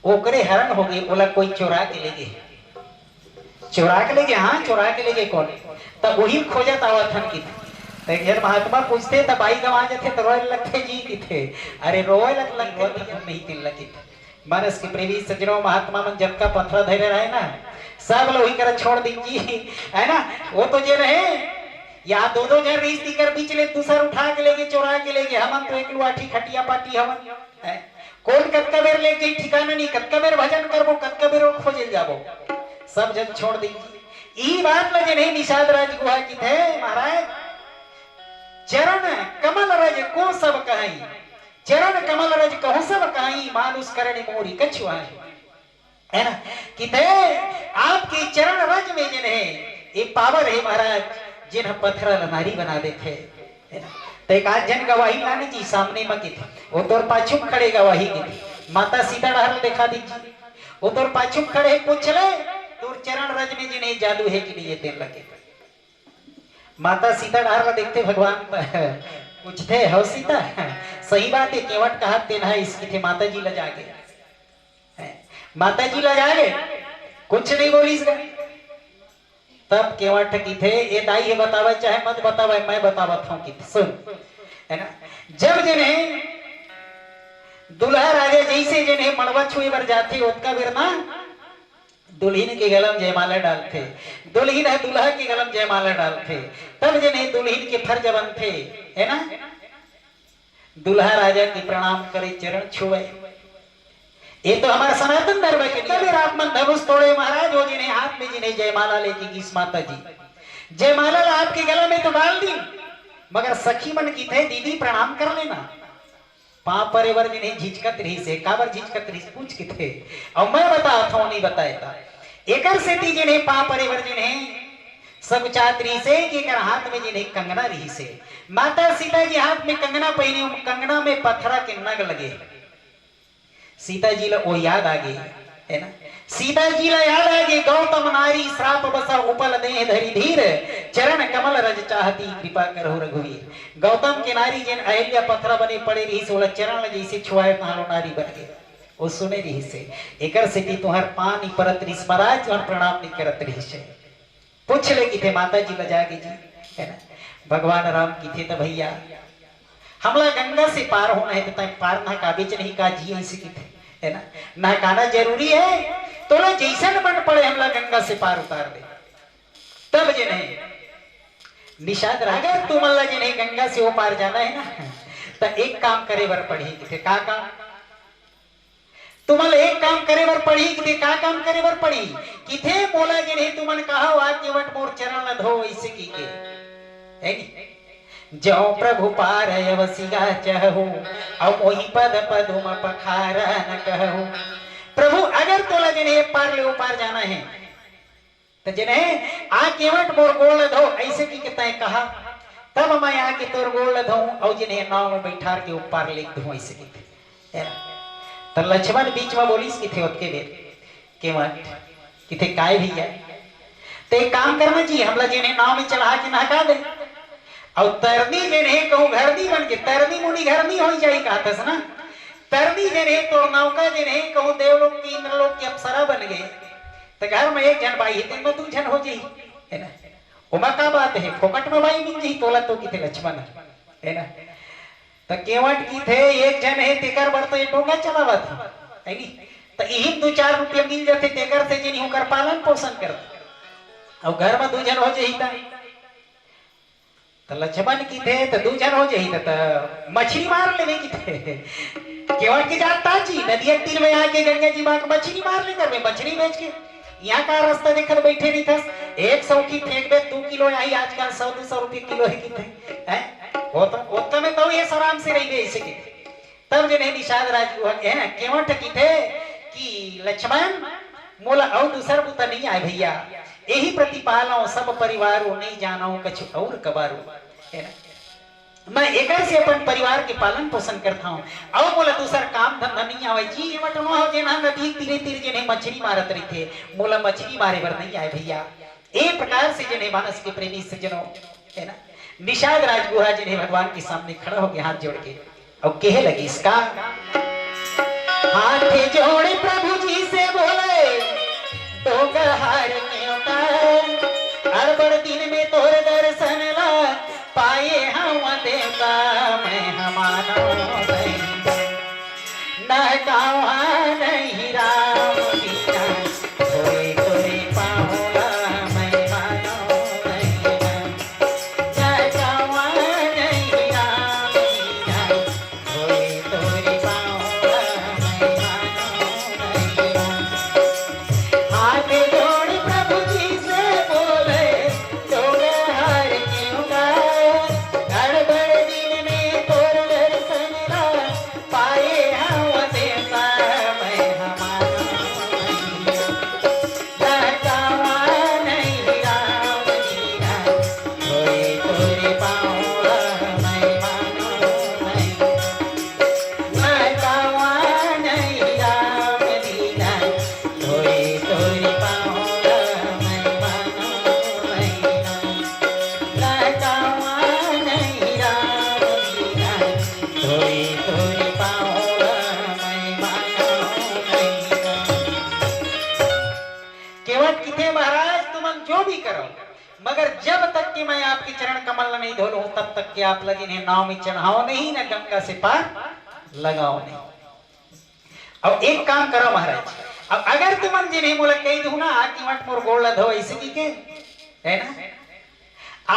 ओकरे हरण हो गए, बोला कोई चुरा के ले गए, चुरा के ले गए, हाँ चुरा के ले गए कौन? तब वही खोजत आवत हन की महात्मा पूछते तब बाई गवा जाते तो रोए लगते जी की थे, अरे रोए लगते नहीं तीन लगी मानस के प्रेमी सज्जनों। महात्मा मन जब का पत्थर धैर्य रहे ना, सब लोग ही कर छोड़ दीजिए है ना, वो तो जे रहे या दो दो जन रीस दी कर बीच ले दूसर उठा के लेके चुरा के लेके, हम तो एक लुआठी खटिया पाटी हमन कौन कतका बेर ले गई ठिकाना नहीं, कतका बेर भजन करबो, कतका बेर खोजे जाबो, सब जन छोड़ दीजिए। ई बात लगे नहीं निषाद राज गुहा की थे महाराज, चरण कमल रज को सब कहाई, चरण कमल रज कहो सब कहाई, मानुष करण मोरी कछुआ है ना, कि थे आपके चरण रज में जिन्हें एक पावर है महाराज, जिन्हें पत्थर नारी बना देते है ना। तो एक आज जन गवाही लाने जी सामने में की वो तोर पाछुम खड़े गवाही की माता सीता डहर दिखा दीजिए, वो तोर पाछुम खड़े पूछ ले तोर चरण रज में जिन्हें जादू है कि नहीं ये तेल लगे। माता सीता डहर देखते भगवान पूछते हो सीता सही बात है केवट कहा तेना है इसकी थे, माता जी लजा गए, माता जी लजा गए कुछ नहीं बोली इसका। तब केवट की थे ये दाई है बतावे चाहे मत बतावे मैं बतावत हूं कि सुन है ना। जब जिन्हें दुल्हा राजा जैसे जिन्हें मड़वा छुए बर जाते उसका बिरना दुल्हन के गलम जयमाला डालते, दुल्हन है दुल्हा के गलम जयमाला डालते, तब जिन्हें दुल्हन के फर्ज बनते है ना, दुल्हा राजा की प्रणाम करे चरण छुए। ये तो हमारा सनातन धर्म के तब रात मन धनुष तोड़े महाराज, वो जिन्हें हाथ में जिन्हें जयमाला लेके गीस माता जी जयमाला आपके गला में तो डाल दी, मगर सखी मन की थे दीदी प्रणाम कर लेना, पाप परिवर जिन्हें झिझकत रही से काबर झिझकत रही पूछ के थे और मैं बताया था नहीं बताया था एकर से ती जिन्हें पाप परिवर जिन्हें सब चातरी से कि कर हाथ में जिन्हें कंगना रही से, माता सीता जी हाथ में कंगना पहने, कंगना में पत्थरा के नग लगे, सीता जी ला वो याद आ गई है ना, सीता जी ला याद आ गई गौतम नारी श्राप बसा उपल देह धरी धीर, चरण कमल रज चाहती कृपा करहु रघुवीर। गौतम के नारी जिन अहिल्या पत्थरा बने पड़े रही से चरण जैसे छुआए कहां नारी बन गए, वो सुने रही से एकर से कि तुहर पानी परत रही महाराज तुहर प्रणाम नहीं करत रही से। पूछ ले कि थे माता जी बजा के जी है ना, भगवान राम की थे तो भैया हमला गंगा से पार होना है तो पार ना काबिज नहीं का जी ऐसे की थे है ना, नहकाना जरूरी है तो लो जैसा बन पड़े हमला गंगा से पार उतार दे। तब जिन्हें निषाद रह गए तुम अल्लाह जिन्हें गंगा से वो पार जाना है ना, तो एक काम करे बर पढ़ी कि थे का काम, तुमल एक काम करे बर पढ़ी कि थे का काम करे बर पढ़ी कि थे बोला जिन्हें तुमन कहा आके वट मोर चरण न धो ऐसे की के है कि जो प्रभु पार अवसिगा चहु और मोहि पद पदुम पखार न कहु। प्रभु अगर तोला जिन्हें पार ले पार जाना है तो जिन्हें आ केवट मोर गोल धो ऐसे की कहता है कहा, तब मैं आके तोर गोड़ धो और जिन्हें नाव में बैठा के ऊपर लिख दूं ऐसे किथे तो लक्ष्मण बीच में बोलिस किथे ओतके बेर के मत किथे काय भैया ते काम करना चाहिए हमला जिन्हें नाव में चढ़ा के नहका दे और तरनी जिन्हें कहूं घरनी बन के तरनी मुनि घरनी हो जाई कहतस ना तरनी जिन्हें तो नौका जिन्हें कहूं देवलोक की इंद्रलोक की अप्सरा बन गए तो घर में एक जन बाई है तू जन हो जाई है ना उमा का बात है फोकट में बाई मिल जी तोला तो किथे लक्ष्मण है ना तो केवट की थे एक जन है तेकर बर तो ये टोंगा चलावा था है नी तो यही 2-4 रुपया मिल जाते तेकर से जिन होकर पालन पोषण करते और घर में 2 जन हो जाई तो लक्ष्मण की थे तो 2 जन हो जाई तो मछली मार लेवे की थे केवट की जाता जी नदी तीर में आके गंगा जी मां मछली मार ले कर मछली बेच के यहाँ का रास्ता देखकर बैठे नहीं था 100 की फेंक दे 2 किलो आई आजकल 100-200 रुपये किलो है कितने वो तो में तो ये आराम से रही गई इसे तब जिन्हें निषाद राज है ना केवट की थे कि लक्ष्मण मोला और दूसर बुता नहीं आए भैया यही प्रतिपालो सब परिवार नहीं जानो कछु और कबारो है ना मैं एकर से अपन परिवार के पालन पोषण करता हूँ और बोला दूसरा काम धंधा नहीं आवे जी मटनो हो जेना नदी तीरे तीर जने मछली मारत रही थे मोला मछली मारे बर नहीं आए भैया एक प्रकार से जने मानस के प्रेमी सज्जनों है ना निषाद राजगुहा जिन्हें भगवान के सामने खड़ा हो गया हाथ जोड़ के और कहे लगी इसका हाथ जोड़े प्रभु जी से बोले तो गहार अरबड़ दिन में तोर दर्शन ला पाए हम देवता मैं हमारा न गावा नहीं राम बिना होए तोरे पाहुला मैं मानो नहीं न गावा नहीं राम बिना होए तोरे पाहुला मैं मानो नहीं हाथ जोड़ प्रभु जी से बोले तो हार क्यों गा मगर जब तक कि मैं आपके चरण कमल नहीं धो लूं तब तक कि आप लगे ने नाव में चढ़ाओ नहीं ना गंगा से पार लगाओ नहीं। अब एक काम करो महाराज अब अगर तुम जिन्हें बोला कही दू ना आके मट मोर गोड़ धो ऐसे की के है ना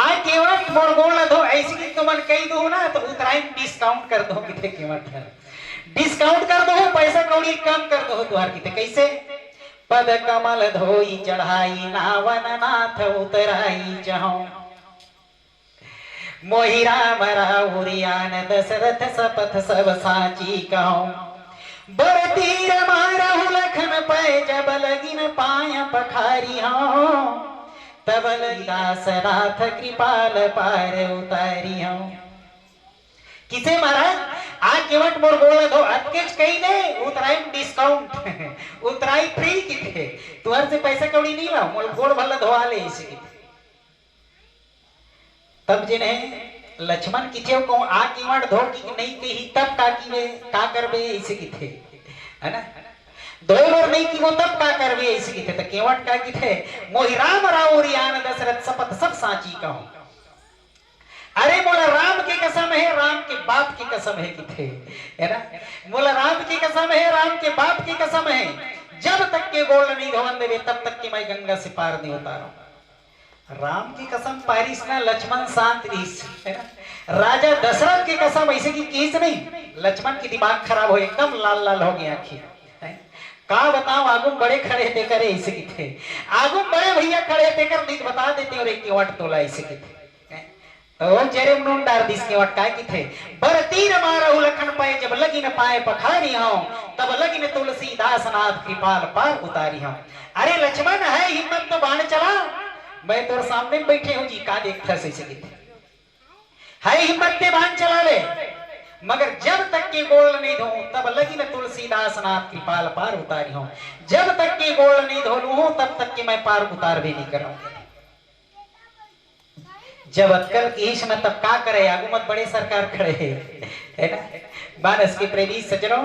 आके मट मोर गोड़ धो ऐसे की तुम कही दू ना तो उतराई डिस्काउंट कर दो कितने कीमत है डिस्काउंट कर दो पैसा कौड़ी कम कर दो तुहार कितने कैसे पद कमल धोई चढ़ाई नावन नाथ उतराई जहो मोहि राम राहुरियान दशरथ सपथ सब साची कहो बर तीर मारहु लखन पै जब लगिन पाय पखारी हो तब दास नाथ कृपाल पार उतारी हो किसे महाराज आज केवट मोर बोल दो अटकेच कहीं ने उतराई डिस्काउंट उतराई फ्री किथे तुहर से पैसा कौड़ी नहीं लाओ मोर गोड़ भला धोआ ले इसे तब जिन्हें लक्ष्मण किथे को आ केवट धो की नहीं कही तब का कीवे का करबे इसे किथे है ना दो बार नहीं की वो तब का करबे इसे किथे तो केवट का किथे मोहि राम राउरियान दशरथ सपथ सब साची कहूं अरे मोला राम की कसम है राम के बाप की कसम है किथे है ना मोला राम की कसम है राम के बाप की कसम है जब तक के गोड़ नहीं धोवन देवे तब तक के मैं गंगा से पार नहीं उतारू राम की कसम पारिस ना लक्ष्मण शांत है ना राजा दशरथ की कसम ऐसे की कीस नहीं लक्ष्मण की दिमाग खराब हो एकदम लाल लाल हो गया आखिर का बताओ आगुम बड़े खड़े थे करे ऐसे की थे आगुम बड़े भैया खड़े थे कर नहीं बता देते और एक वट तोला ऐसे की थे तो जेरे मुंड डार दिस के वट काय की थे बर तीर मारहु लखन पाए जब लगी न पाए पखारी हो तब लगी न तुलसीदास नाथ कृपाल पार उतारी हो अरे लक्ष्मण है हिम्मत तो बाण चला मैं तोर सामने बैठे हूं जी का देखता से है हिम्मत ते बांध चला ले, मगर जब तक के गोल नहीं धो तब लगी न तुलसीदास नाथ कृपाल पार उतारी हूं। जब तक के गोल नहीं धो लू तब तक के मैं पार उतार भी नहीं करूंगा। जब अक्कल की हिश में तब का करे, आगू मत बड़े सरकार खड़े है ना। मानस के प्रेमी सज्जनों,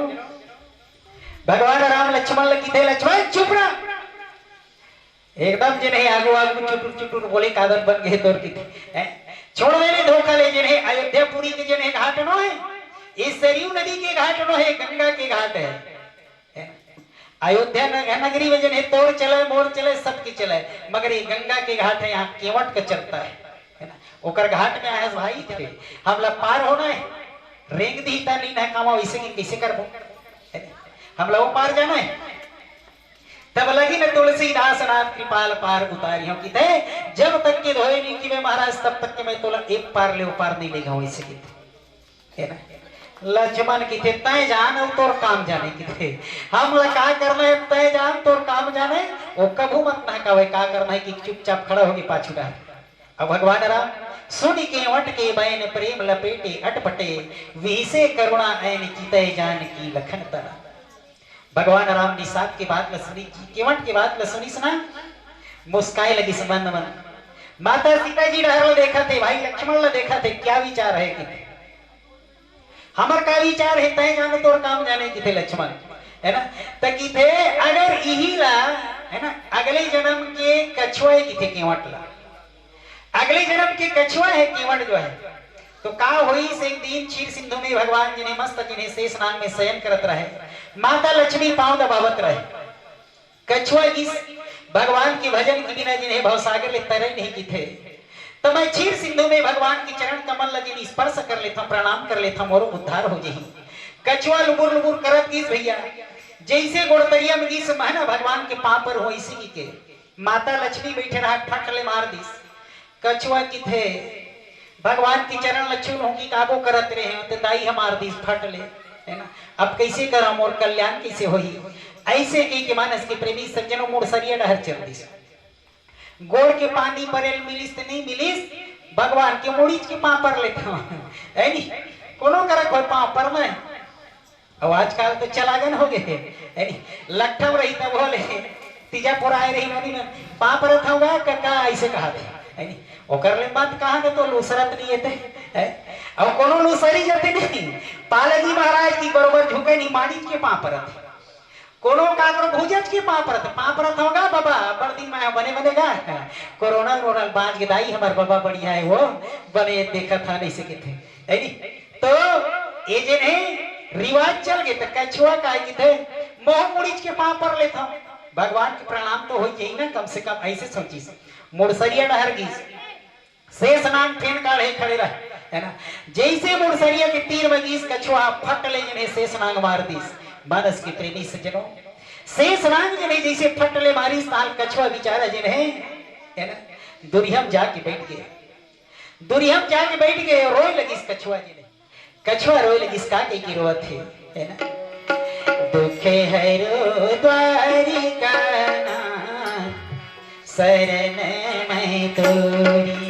भगवान राम लक्ष्मण लगी थे, लक्ष्मण चुप रहा, एकदम जिन्हें आगू आगू चुटुर चुटुर बोले कादर बन गए तोर की छोड़ देने धोखा ले। जिन्हें अयोध्यापुरी के जिन्हें घाट नो है, इस सरयू नदी के घाट नो है, गंगा के घाट है। अयोध्या नगरी में जिन्हें तोड़ चले मोड़ चले सबकी चले, मगर ये गंगा के घाट है, यहाँ केवट का चलता है ना। ओकर घाट में आए भाई थे, हम लोग पार होना है, रेंग दी नहीं ना कामा वैसे कैसे करबो, हम लोग पार जाना है। तब लगी न तुलसीदास नाथ कृपाल पार उतारी हूं कि जब तक के धोए नहीं कि महाराज तब तक के मैं तोला एक पार ले पार नहीं लेगा वैसे है ना। लक्ष्मण की थे तय जान तोर काम जाने की थे, हम लोग का करना है तय जान तोर काम जाने, वो कभू मत ना कहे का करना है कि चुपचाप खड़ा होगी पाछू डाल। अब भगवान राम सुनी के वट के बैन प्रेम लपेटे अटपटे, विसे करुणा ऐन चितय जान की लखन तना। भगवान राम निषाद की बात सुनी, केवट की बात सुनी सुना मुस्काए लगी संबंध मन। माता सीता जी डहर देखा थे, भाई लक्ष्मण देखा थे, क्या विचार है कि हमार का विचार है तय जाने तोर काम जाने की थे लक्ष्मण है ना। तकी थे अगर यही ला है ना, अगले जन्म के कछुआ की थे केवट ला, अगले जन्म के कछुआ है केवट जो है, तो का हुई से एक दिन क्षीर सिंधु में भगवान जिन्हें मस्त जिन्हें शेष नाग में शयन करत रहे, माता लक्ष्मी पांव दबावत रहे, कछुआ इस भगवान के भजन के बिना जिन्हें भवसागर ले तरे नहीं की थे। तो मैं क्षीर सिंधु में भगवान की चरण कमल लगी स्पर्श कर लेता, प्रणाम कर लेता, मोर उद्धार हो जाही। कछुआ लुबुर लुबुर करत गीस भैया, जैसे गोड़तरिया में गीस महना भगवान के पांव पर हो इसी के माता लक्ष्मी बैठे रहा, फट ले मार दीस। कछुआ की थे भगवान की चरण लक्ष्मण हो की काबो करत रहे हैं, तो दाई हमार दीस फट ले है ना। अब कैसे करम और कल्याण कैसे होई, ऐसे के मानस के प्रेमी सज्जनों मोर सरिया डहर चल दिस। गोड़ के पानी परेल मिलिस तो नहीं मिलिस, भगवान के मुड़ीच के पांव पर लेता है नी, कोनो करक हो पांव पर में। अब आजकल तो चलागन हो गए है नी, लट्ठम रही तब बोले तीजापुर आए रही नदी में पांव पर था कक्का ऐसे कहा थे है नी। ओकर ले बात कहा न तो लूसरत नहीं है, अब कोनो लूसरी जाते नहीं, पालजी महाराज की बरोबर झुके नहीं माणिक के पांव पर थे, कोनो कागरो भुजज के पांव पर होगा बाबा बड़ दिन में बने बनेगा। कोरोना रोनल बाज के दाई हमार बाबा बढ़िया है, वो बने देखा था नहीं से थे है नी। तो ये जिन्हें रिवाज चल गए तो कछुआ का की थे मोह मुड़ीच के पांव पर लेता, भगवान के प्रणाम तो हो जाए ना कम से कम, ऐसे सोची मुड़सरिया डहर गीस शेष नाग फेन काढ़े खड़े रहे है ना। जैसे मुड़सरिया के तीर में गीस कछुआ फट ले जिन्हें शेष नाग मार दीस। मानस के प्रेमी सज्जनों, शेष नाग जिन्हें जैसे फट ले मारी साल कछुआ बेचारा जिन्हें है ना दुरिहम जाके बैठ गए, दुरिहम जाके बैठ गए और रोए लगी कछुआ जिन्हें, कछुआ रोए लगी का की रोवत है ना। दुखे है रो द्वारिका शरण मैं तोरी,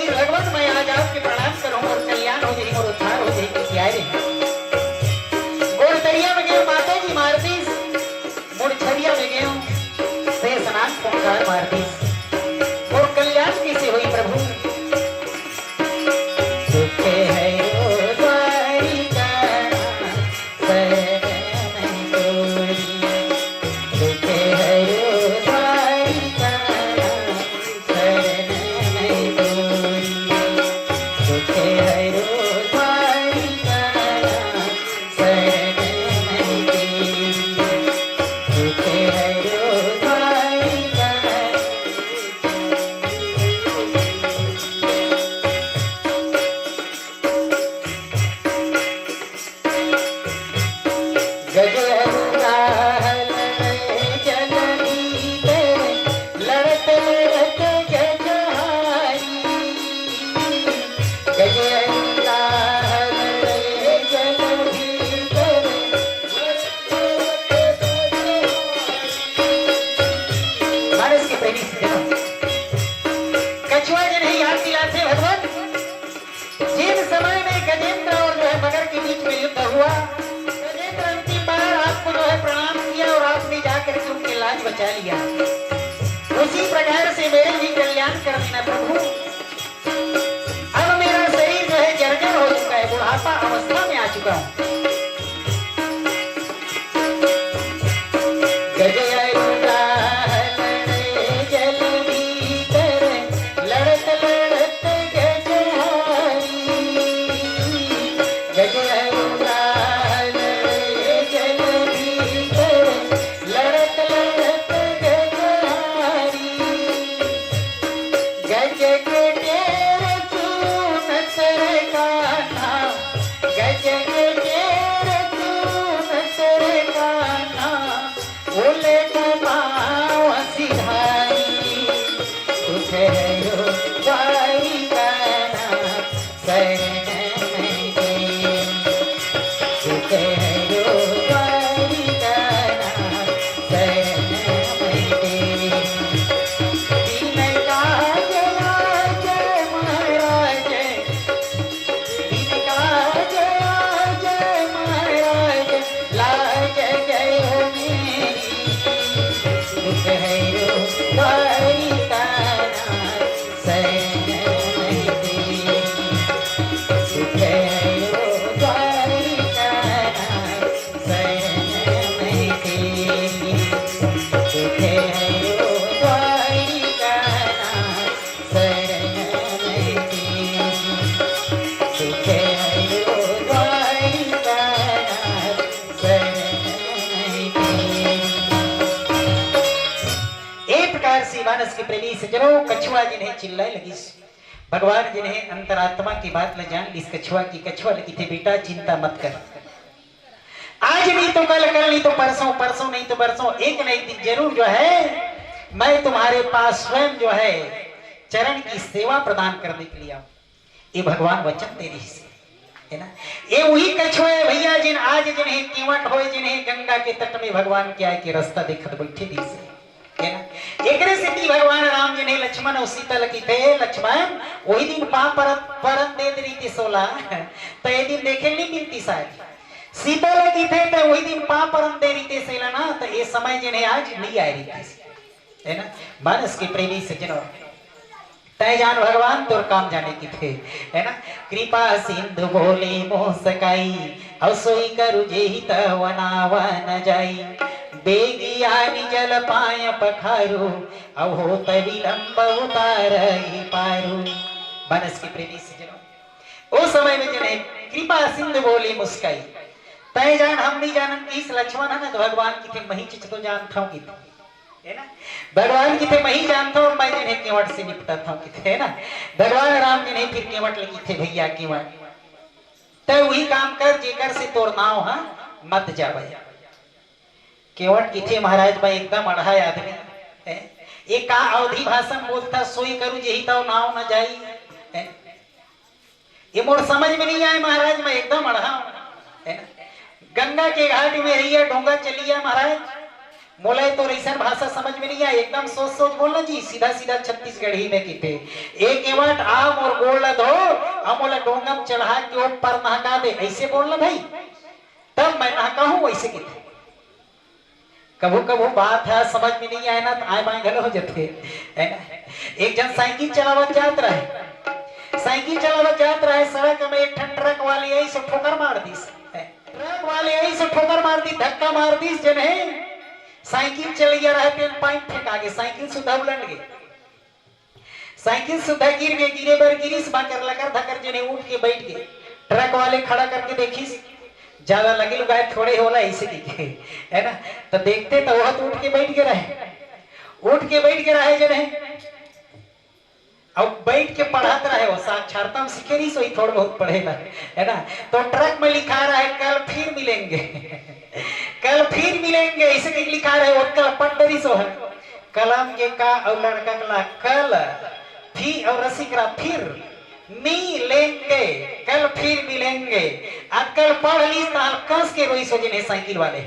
भगवत गजेंद्र और जो है मगर के बीच में युद्ध हुआ। गजेंद्र अंतिम बार आपको जो है प्रणाम किया और आपने जाकर के उनकी लाज बचा लिया। उसी प्रकार से मेरे भी कल्याण कर देना प्रभु। अब मेरा शरीर जो है जर्जर हो चुका है, बुढ़ापा अवस्था में आ चुका हूँ। मानस के प्रेमी सज्जनों, कछुआ जिन्हें चिल्लाए लगी, भगवान जिन्हें अंतरात्मा की बात न जान ली, कछुआ की कछुआ लगी थे बेटा चिंता मत कर, आज नहीं तो कल, कल नहीं तो परसों, परसों नहीं तो परसों, एक न एक दिन जरूर जो है मैं तुम्हारे पास स्वयं जो है चरण की सेवा प्रदान करने के लिए। ये भगवान वचन दे रही है ना। ये वही कछुआ है भैया जिन आज जिन्हें केवट हो, जिन्हें गंगा के तट में भगवान क्या है कि रास्ता देखत बैठे दी से है ना। एक सिद्धि भगवान राम जी ने लक्ष्मण और सीता लगी थे। लक्ष्मण वही दिन परम दे दी थी 16 तो ये दिन देखे नहीं मिलती शायद। सीता लगी थे तो वही दिन परम दे रही थी सेला ना, तो ये समय जिन्हें आज नहीं आ रही थी है ना। मानस के प्रेमी सज्जनों, तय जान भगवान तोर काम जाने की थे है ना। कृपा सिंधु बोले मोह सकाई, असोई करु जेहि तवनावा न जाई, बेगियानी जल पाय पखारू, अब हो विलंब उतारहि पारू। मानस के प्रेमी सज्जनों, उस समय में जिन्हें कृपा सिंधु बोली मुस्काई, तय जान हम नहीं जानन कि इस लक्ष्मण है ना तो भगवान की थे मही चिच तो जानता हूँ कि है ना। भगवान की थे मही जानता हूँ मैं जिन्हें केवट से निपटता हूँ कि है ना। भगवान राम जिन्हें फिर केवट लगी थे भैया केवट, तो वही काम कर जेकर से तोर नाव हा मत जा भैया। केवट की थे महाराज भाई एकदम अढ़ाई आदमी है, एक का अवधि भाषण बोलता सोई करूं यही तो नाव न जाई है। ये मोर समझ में नहीं आए महाराज, मैं एकदम अढ़ा है ना। गंगा के घाट में रही डोंगा चली है महाराज, मोला तो ऐसा भाषा समझ में नहीं आया, एकदम सोच सोच बोलना जी, सीधा सीधा छत्तीसगढ़ी में कीते एक केवट आम और गोल धो मोला डोंगम चढ़ा के ऊपर नहका दे, ऐसे बोलना भाई तब मैं नहका हूं वैसे कीते। कभू कभू बात है समझ में नहीं आए ना तो आए बाएं गल हो जाते है ना। एक जन साइकिल चलावत जात रहे, साइकिल चलावत जात रहे, सड़क में एक ट्रक वाली यही से ठोकर मार दी, ट्रक वाले यही से ठोकर मार दी, धक्का मार दी, जने साइकिल चलिए रहे पेन पाइप फेंका के साइकिल सुधा उलट गए, साइकिल सुधा गिर गए, गिरे बर गिरीस बाकर लकर धकर जने उठ के बैठ गए। ट्रक वाले खड़ा करके देखी ज्यादा लगे लुगाए थोड़े होला ऐसे दिखे है ना, तो देखते तो वह तो उठ के बैठ के रहे, उठ के बैठ के रहे जने अब बैठ के पढ़ाते रहे, वो साक्षरता में सीखे नहीं सोई थोड़ा बहुत पढ़ेगा है ना। तो ट्रक में लिखा रहा है कल फिर मिलेंगे कल फिर मिलेंगे, ऐसे लिखा रहे वो कल पटरी सो है कलम के का और लड़का कला कल फिर और रसिकरा फिर मिलेंगे, कल फिर मिलेंगे। कल पढ़ ली कस के रोई सो जिन्हें साइकिल वाले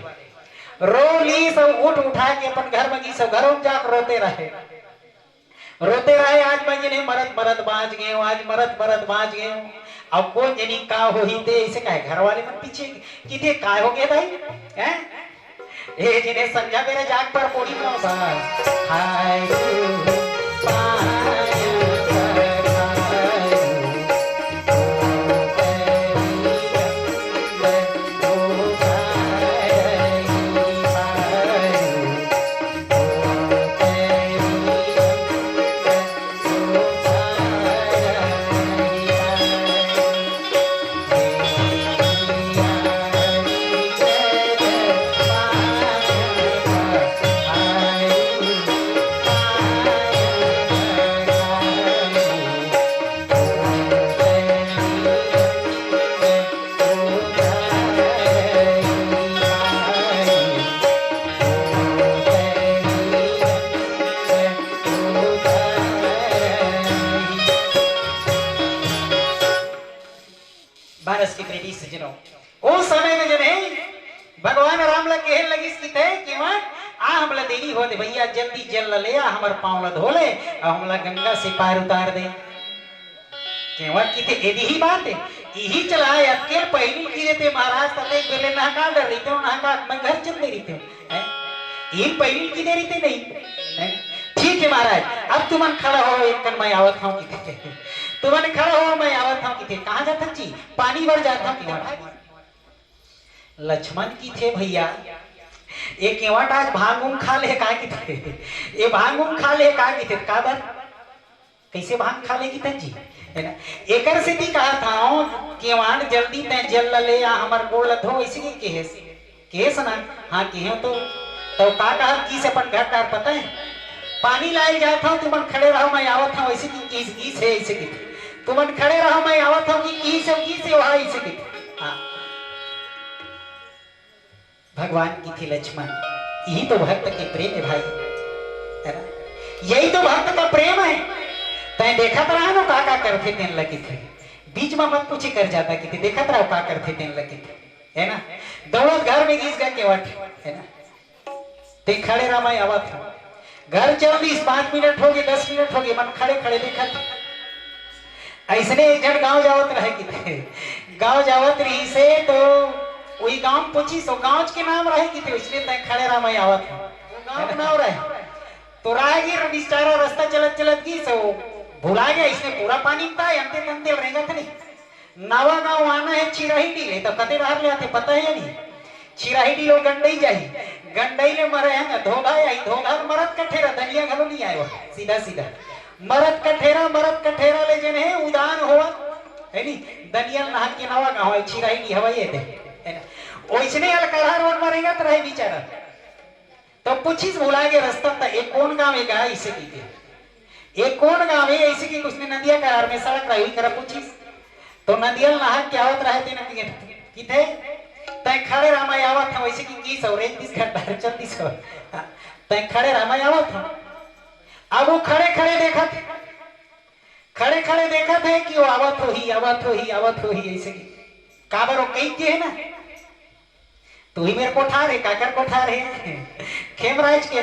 रो ली सब उठ उठा के अपन घर में सब घरों जाकर रोते रहे। रोते रहे आज मैं जिन्हें मरद मरद बाँच गए हूँ, आज मरद मरद बाँच गए हूँ। अब कौन जनी का हो ही थे इसे कहे घर वाले मन पीछे कि थे का हो गया भाई हैं ए जिन्हें समझा मेरे जाग पर पोड़ी में हाय भारत के क्रेडिट सजनों उस समय में जब भगवान राम ला कहन लगी थे कि मां आ हमला देरी हो दे भैया जल्दी जल ले आ हमर पांव ला धो ले और हमला गंगा से पार उतार दे केवा की थे एदी ही बात है यही चलाए अकेले पहली की देते महाराज तले बेले नहका डर रही थे नहका मैं घर चल रही थे ये पहली की देरी थे नहीं ठीक है महाराज अब तुमन खड़ा हो एक कन मैं आवत हूं कि तुमने खड़ा हो मैं आवत हूं कि थे कहां जाता जी पानी भर जाता हूं लक्ष्मण की थे भैया ये केवट आज भांग खा ले का की थे ये भांग खा ले का की थे का बात कैसे भांग खा ले की थे जी है ना एकर से भी कहा था केवान जल्दी तय जल ले या हमर गोड़ धो इसी के केस ना हां के तो का कहा की से अपन घर का पता है पानी लाए जाता हूं तुम खड़े रहो मैं आवत हूं ऐसे की से ऐसे की तुम खड़े रहो मैं आवत हूं कि की से वहां ऐसे की हां भगवान की थी लक्ष्मण यही तो भक्त के प्रेम है भाई है ना यही तो भक्त का प्रेम है तय देखा तो रहा ना का करते तेन लगे थे बीच में मत पूछे कर जाता कि देखा तो का करते तेन लगे थे है ना दौड़त घर में घिस गया केवट है ना ते खड़े रहा मैं आवत हूं घर चल 5 मिनट हो गए 10 मिनट हो गए मन खड़े खड़े देखा ऐसने एक जन गांव जावत रहे कि थे गांव जावत रही से तो वही गांव पूछी सो गांव के नाम रहे कि थे इसलिए तय खड़े रहा मैं आवत हूं गांव नाम रहे तो राहगीर बेचारा रास्ता चलत चलत की सो भुला गया इसने पूरा पानी था अंते तंते रहेगा था नहीं नवा गांव आना है चिराही ले तो कते रह ले आते पता है नहीं चिराही लोग गंडई जाई गंडई ले मरे है ना धोधा आई धोधा मरद कठेरा दनिया घलो नहीं आयो सीधा सीधा मरद कठेरा ले जन है उदान होवा है नी दनिया नहा के नवा गांव है चिराही हवाई है ना ओइसने अलकड़ा रोड मरेगा तो रहे बेचारा तो पूछिस भुला के रास्ता था एक कौन गांव है गा इसे की एक कौन गांव है ऐसे की उसने नदिया करार में सड़क रही करा पूछिस तो नदिया नहा के आवत रहे थे ना कि थे तय खड़े रामा आवत था वैसे की सौ 30 घंटा 34 तय खड़े रामा आवत था अब वो खड़े खड़े देखा थे कि वो आवत हो ही ऐसे की काबर कई के है ना तू ही मेरे कोठार है काकर कोठार है खेमराज के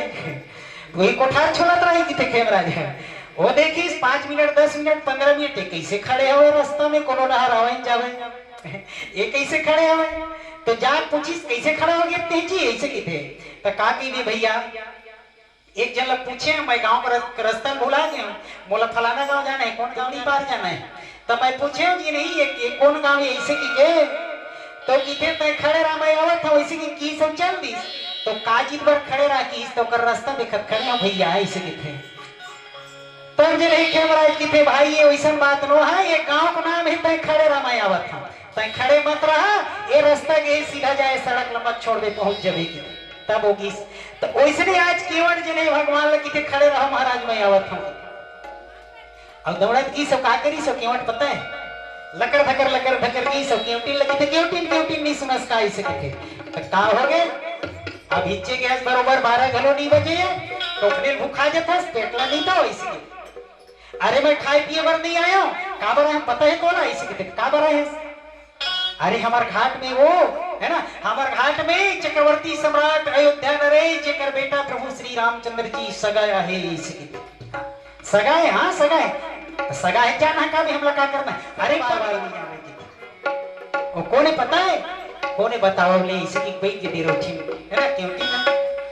वही कोठार छोड़त रही कि थे खेमराज है वो देखी 5 मिनट 10 मिनट 15 मिनट कैसे खड़े हुए रास्ता में कोनो नहर आवे जावे ये कैसे खड़े हुए तो जान पूछिस कैसे खड़ा हो गया तेजी ऐसे की थे तो का की भी भैया एक जन लोग पूछे मैं गांव का रास्ता भुला गया मोला फलाना गांव जाना है कौन गांव नहीं पार जाना है तो मैं पूछे कि नहीं ये कौन गांव है ऐसे की के तो किथे तय खड़े रहा मैं आवत था वैसे की सब चल दी तो काजी पर खड़े रहा की तो कर रास्ता देखत खड़े हो भैया ऐसे की थे तब जे नहीं खेमराज की थे भाई ये वैसा बात नो है ये गांव का नाम है तय खड़े रहा मैं आवत था तय खड़े मत रहा ये रास्ता के सीधा जाए सड़क लमक छोड़ दे पहुंच जावे की तब होगी तो वैसे आज केवट जे नहीं भगवान लगी थे खड़े रहो महाराज मैं आवत हूं अब दौड़त की सब का करी सब केवट पता है लकर धकर की सब केवटी लगी थे केवटी नहीं सुनस का ऐसे थे तो का हो गए अब हिच्चे गैस बरोबर 12 घलो नहीं बजे तो अपने भूखा जथस पेटला नहीं था वैसे अरे मैं खाए पिए बर नहीं आया का बर है पता है कौन ऐसे थे का बर है अरे हमारे घाट में वो है ना हमारे घाट में चक्रवर्ती सम्राट अयोध्या नरेश जेकर बेटा प्रभु श्री रामचंद्र जी सगाया है सगाए, हाँ सगाए, सगाए जाना का भी हमला का करना है। अरे बार बार नहीं आवे की वो कोने पता है, कोने बताओ ले इसकी कोई की देरो छिन है ना क्यों की ना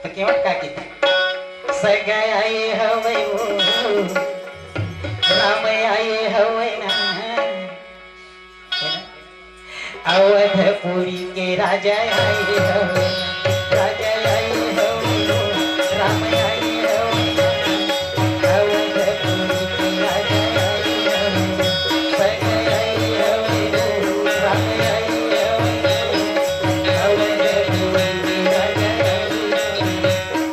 तो केवट का की सगाए आए हवे वो राम आए हवे ना अवधपुरी के राजा आए हवे, राजा आए हवे राम आए हवे, अवधपुरी के राजा आए हवे, सगा आए हवे राम आए हवे, अवधपुरी के राजा आए हवे।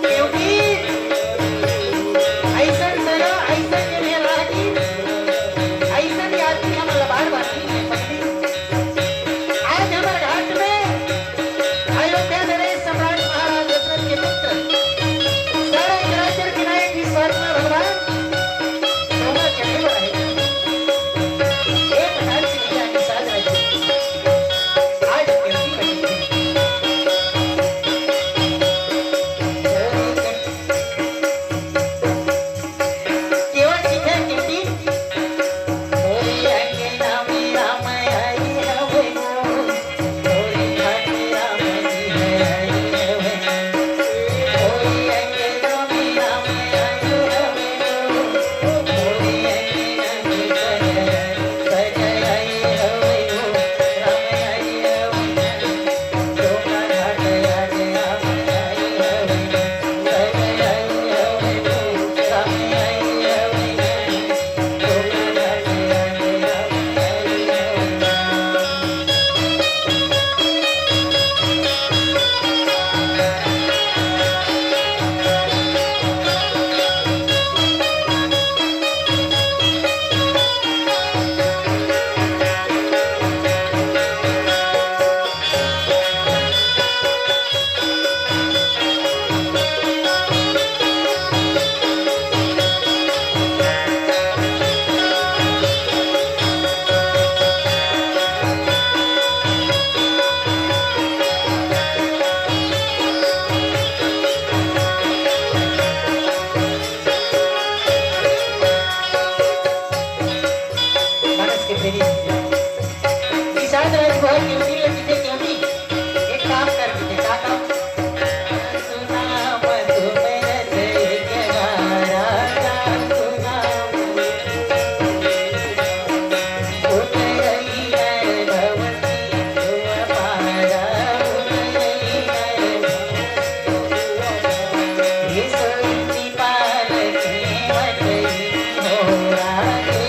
क्योंकि ऐसा सगा ऐसा के लिए लागी ऐसा नहीं आदमी हम लबाड़ बाती है पत्नी। आज हमारे घाट में अयोध्या नरेश सम्राट महाराज दशरथ के पुत्र सारे चराचर के नायक विश्वात्मा भगवान सोमा चढ़े रहे एक प्रकार की पूजा के साथ रहे। आज क्योंकि केवल सीधा क्योंकि मानस के फेरी निषाद राज बहुत क्योंकि लगी थे क्योंकि एक काम कर दी क्या काम सुना मत मेरे दिल के गारा सुना उठ रही है भवती पारा उठ रही है ये सोची पाल के मत हो राधे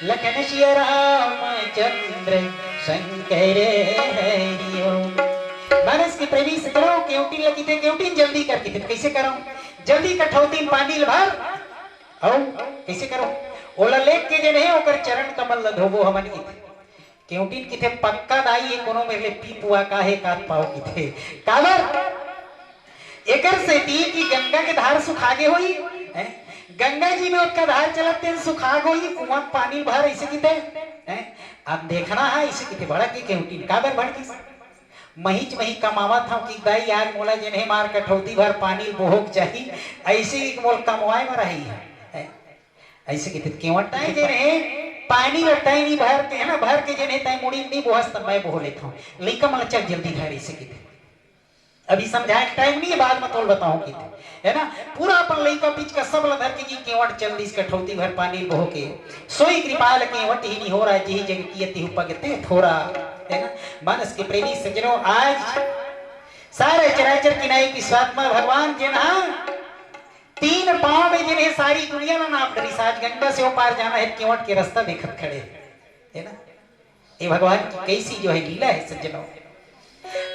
लखन सिया रामचंद्र शंकर हरिओ। मानस के प्रेमी से करो क्योंकि लगी थे क्योंकि जल्दी करके थे कैसे करो जल्दी कठौती पानी भर औ कैसे करो ओला लेक के जने ओकर चरण कमल धोबो हमन की क्योंकि की थे पक्का दाई ये कोनो मेरे पीपुआ काहे काट पाओ की थे काबर एकर से ती की गंगा के धार सुखागे होई हैं गंगा जी में उसका धार चलते सुखा गई कुआं पानी भर ऐसे की थे अब देखना है इसे की थे बड़ा की क्योंकि काबर बढ़ की मही कमावा था कि गाय यार मोला जने मार कठौती भर पानी बोहक जाही ऐसे ही मोल कमवाए में रही है ऐसे की थे क्यों टाई जे रहे पानी लटाई नहीं भर के है ना भर के जने ताई मुड़ी नहीं बोहस तब मैं बोह लेता हूं लेकिन मन चल जल्दी घर ऐसे की थे अभी समझाए टाइम नहीं है, बाद में तोल बताऊं कि है ना। पूरा अपन लइका बीच का सब लधर के जी केवट चल दिस कठौती भर पानी बहो के सोई कृपाल केवट ही नहीं हो रहा जी जग की ति उपगते थोड़ा, है ना। मानस के प्रेमी सज्जनों, आज सारे चराचर की नाई की स्वात्मा भगवान जिन्हा तीन पांव में जिन्हें सारी दुनिया में नाप डरी, आज गंगा से पार जाना है केवट के रास्ता देखत खड़े, है ना। ये भगवान की कैसी जो है लीला है सज्जनों।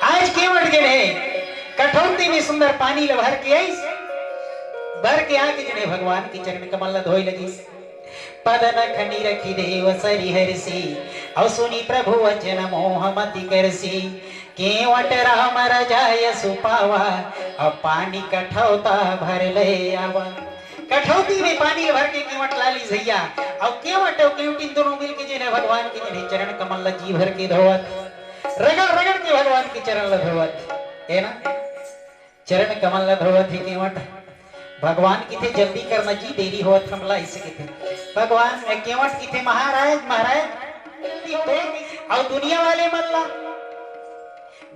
आज केवट जिन्हें कठौती में सुंदर पानी भर के आई, भर के आके जिन्हें भगवान की चरण कमल धोई लगी, पदन खनी रखी देव सरी हरसी और सुनी प्रभु वचन मोह मति करसी, केवट राम रजाय सुपावा और पानी कठौता भर ले आवा। कठौती में पानी भर के केवट लाली भैया और केवट और केवटी दोनों मिलके जिन्हें भगवान के जिन्हें चरण कमल जी भर के धोवत, रगड़ रगड़ के भगवान के चरण धोवत, है ना। चरण कमल धोवत ही केवट भगवान की थे जल्दी करना जी देरी होत हमला इसे के थे भगवान केवट की थे महाराज महाराज और दुनिया वाले मल्ला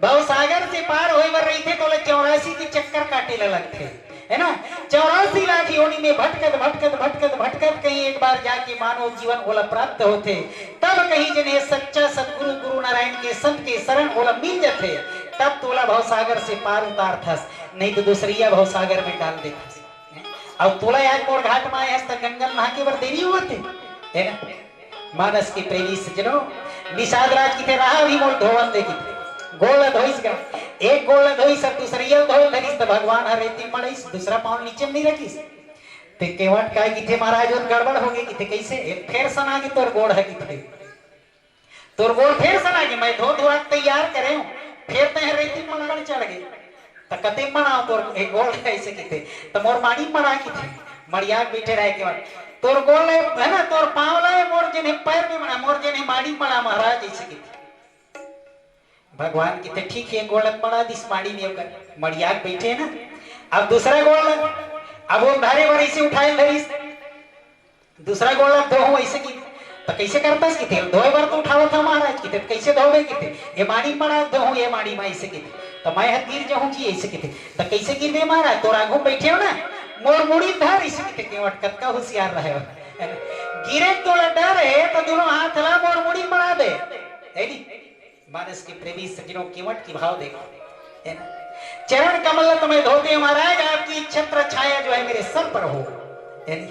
भव सागर से पार होए बर रही थे तो 84 के चक्कर काटे लगते, है ना। 84 लाख योनि में भटकत भटकत भटकत भटकत कहीं एक बार जाके मानव जीवन ओला प्राप्त होते, तब कहीं जिन्हें सच्चा सदगुरु गुरु नारायण के संत के शरण ओला मिल जाते, तब तोला भव सागर से पार उतार थस, नहीं तो दूसरिया भव सागर में डाल देते। अब तोला याद मोर घाट में आए तक गंगा नहा के बर देरी होते, है ना। मानस के प्रेमी सज्जनों, निषाद राज की थे रहा भी मोर धोवन देखी गोल धोइस का एक गोल धोइस सब दूसरिया धोल धरिस तो भगवान हर रेती मड़इस दूसरा पांव नीचे नहीं रखिस ते केवट काय की थे महाराज और गड़बड़ हो गई कि थे कैसे एक फेर सना की तोर गोड़ है कि थे तोर गोड़ फेर सना की मैं धो धुआ तैयार करे हूं फिर ते रेती मड़गड़ चढ़ गई तो कते मना तोर एक गोड़ कैसे की थे तो मोर माड़ी मड़ा की थे मड़िया बैठे रहे केवट तोर गोड़ है ना तोर पांव लाए मोर जिन्हें पैर में मड़ा मोर जिन्हें माड़ी मड़ा महाराज ऐसे की भगवान कहते ठीक है गोड़ पड़ा दिस माड़ी में मड़ियाक बैठे है ना। अब दूसरा गोड़ अब वो धारे बार ऐसे उठाए धरिस दूसरा गोड़ धो ऐसे की तो कैसे करता है कि धोए बार तो उठावा था महाराज की कैसे धोवे की ये माड़ी पड़ा धो ये माड़ी में ऐसे की तो मैं हाथ गिर जाऊं जी ऐसे की तो कैसे गिर दे महाराज तो आगू बैठे हो ना मोर मुड़ी धार ऐसे की केवट कतका होशियार रहे गिरे तो डर है तो दोनों हाथ ला मोर मुड़ी मड़ा दे मानस के प्रेमी सज्जनों केवट की भाव देखो, है ना। चरण कमल तुम्हें धोते महाराज आपकी छत्र छाया जो है मेरे सर पर हो, है ना।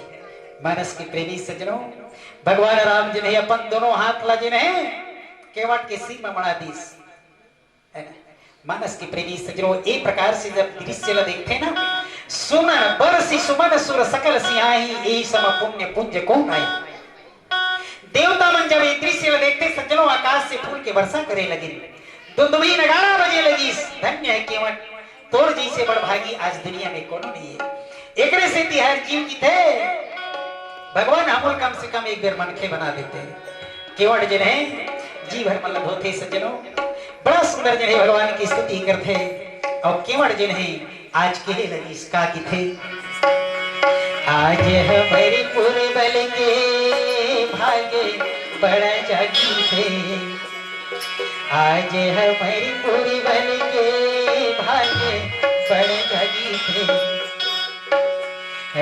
मानस के प्रेमी सज्जनों, भगवान राम जिन्हें अपन दोनों हाथ ला जिन्हें केवट के सिर में मड़ा दीस, है ना। मानस के प्रेमी सज्जनों एक प्रकार से जब दृश्य ला देखते ना सुमन बरसी सुमन सुर सकल सियाही यही सम पुण्य पुंज कौन आई। देवता मन जब एक दृश्य देखते सज्जनों आकाश से फूल के वर्षा करे लगे दुंदुभी नगाड़ा बजे लगी धन्य है केवट तोर जैसे बड़ भागी आज दुनिया में कौन नहीं है। एकरे से तिहार जीव की थे भगवान हमल कम से कम एक बार मनखे बना देते हैं केवट जिन्हें जी भर मतलब होते सज्जनों बड़ा सुंदर जिन्हें भगवान की स्तुति करते और केवट जिन्हें आज के लगी इसका की थे आज हमारी पूरे बल के भागे बड़ा जागी थे आज हमारी पूरी बल के भागे बड़ा जागी थे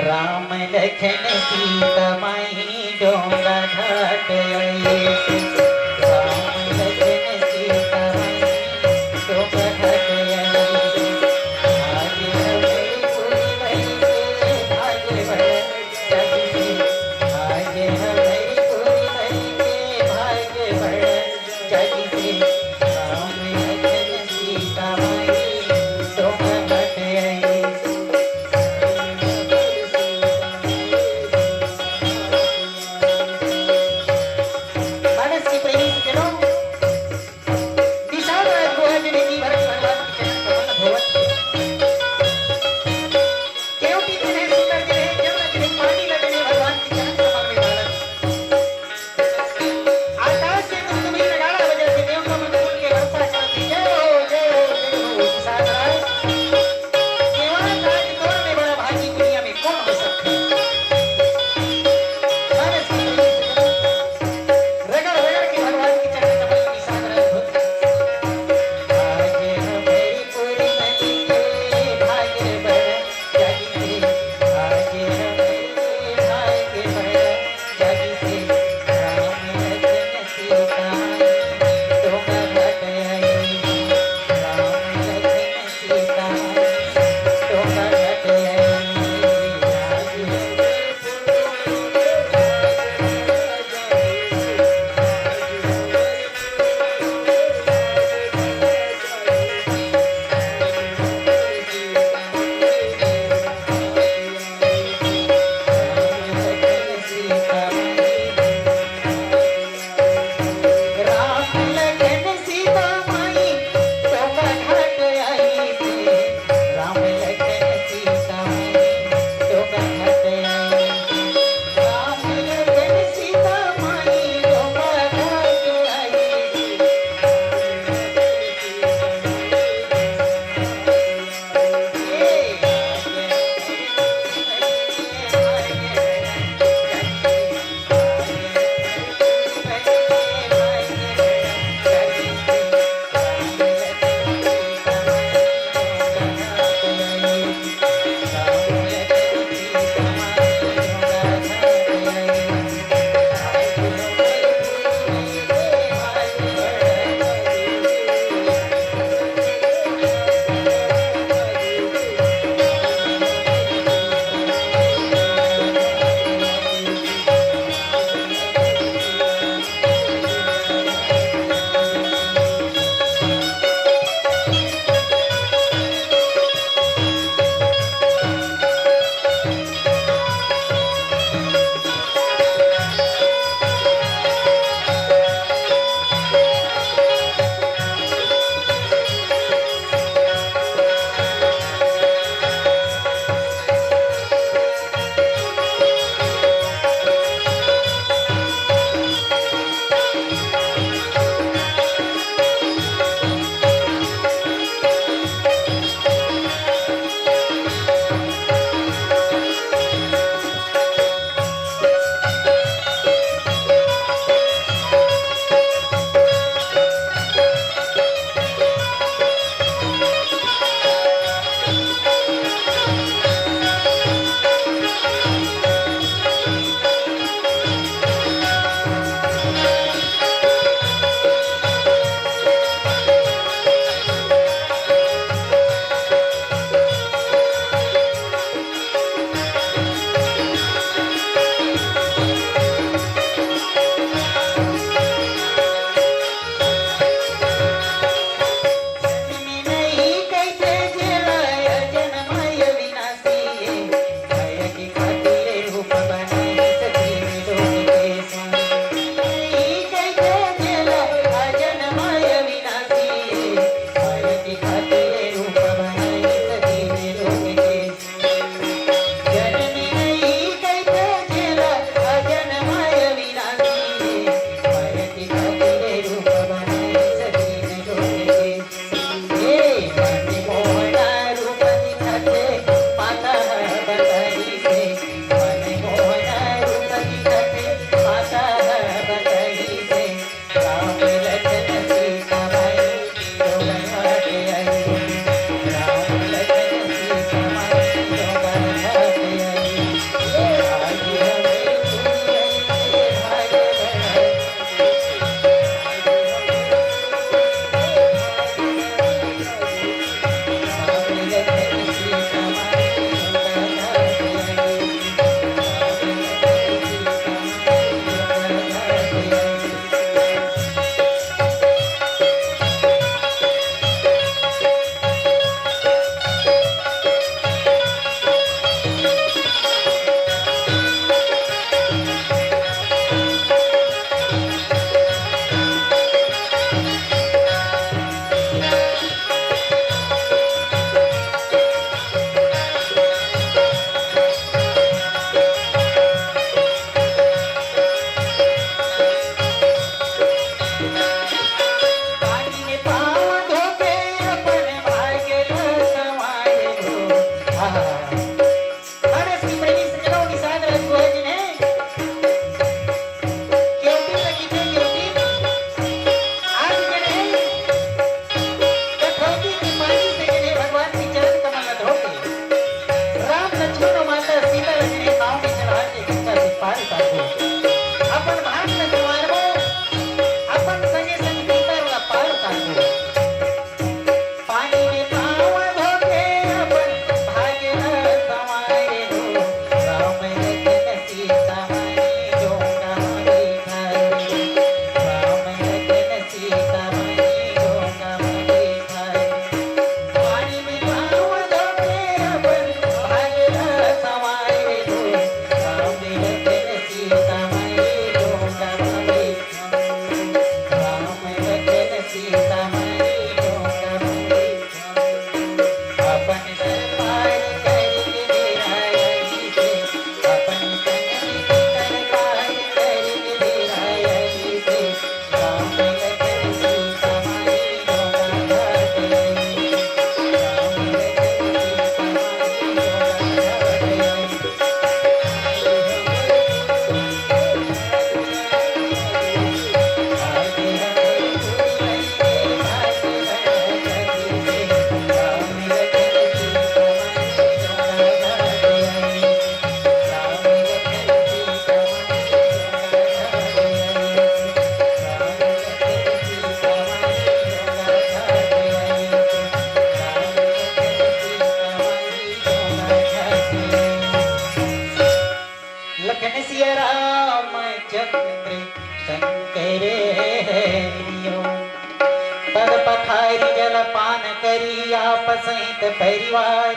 राम लखन सीता माई डोंगा घाट आए राम लखन सीता माई डोंगा घाट आए आज हमारी पूरी बल के भागे बड़ा जागी थे आज हमारी रे पद पखारी जल पान करी आप सहित परिवार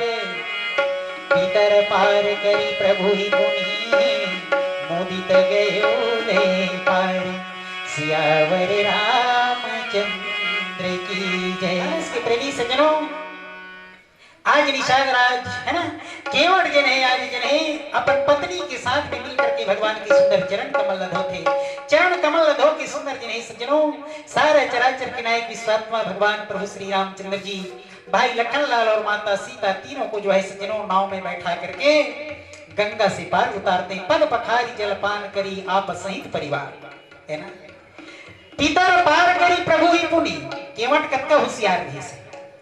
भीतर पार करी प्रभु ही पुनि मोदित गयो ले पार सियावर रामचंद्र की जय। इसके प्रेमी सज्जनों, आज निषाद राज है ना, केवट जने आज जने अपन पत्नी के साथ में मिलकर के भगवान के सुंदर चरण कमल लधो थे। चरण कमल लधो के सुंदर जने सज्जनों, सारा चराचर के नायक विश्वात्मा भगवान प्रभु श्री रामचंद्र जी भाई लखनलाल और माता सीता तीनों को जो है सज्जनों नाव में बैठा करके गंगा से पार उतारते। पद पखारी जलपान करी आप सहित परिवार है ना, पितर पार करी प्रभु ही पुनि केवट कत्का होशियार भी से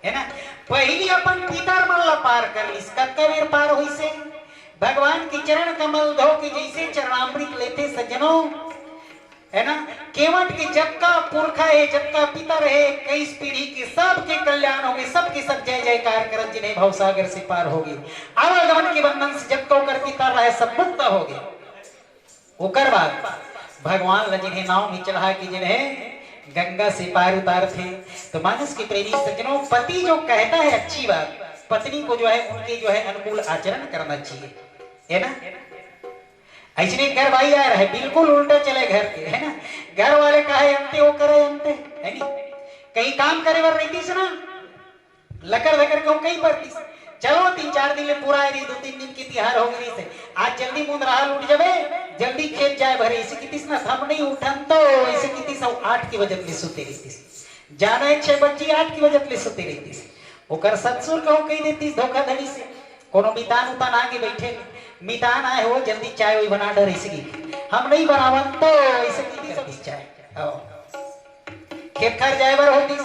है ना, पहली अपन पितर मन ला पार कर ली कत्का बेर पार हुई से भगवान के चरण कमल धो के जैसे चरणामृत लेते सज्जनों है ना, केवट के जब का पुरखा है जब का पितर है 21 पीढ़ी के सबके कल्याण हो गए, सबके सब जय जयकार करत जिन्हें भवसागर से पार हो गए, आवागमन के बंधन से जब कर पितर रहे सब मुक्त हो गए। ओकर बाद भगवान ल जिन्हें नाव में चढ़ा के जिन्हें गंगा से पार उतार थे। तो मानस के प्रेमी सज्जनों, पति जो कहता है अच्छी बात, पत्नी को जो है उनके जो है अनुकूल आचरण करना चाहिए है ना। ऐसे घर भाई आ रहा है बिल्कुल उल्टा चले घर के है ना, घर वाले कहे अंते वो करे अंते है नी, कहीं काम करे वर नहीं थी ना लकर धकर के कहीं पर थी। चलो 3-4 दिन में पूरा है 2-3 दिन की तिहार हो गई से आज जल्दी मुंद रहा उठ जावे जल्दी खेत जाए भरे इसे कितिस ना हम नहीं उठन तो इसे कितिस 8 की वजह से सुते रहती जाना है 6 बजे 8 की वजह से सुते रहती ओकर ससुर कहूं कही देती धोखाधड़ी से कोनो मितान उतान आगे बैठे मितान आए हो जल्दी चाय वही बना डर इसी हम नहीं बनावन तो इसे कितिस चाय खेत खार जाए बर होती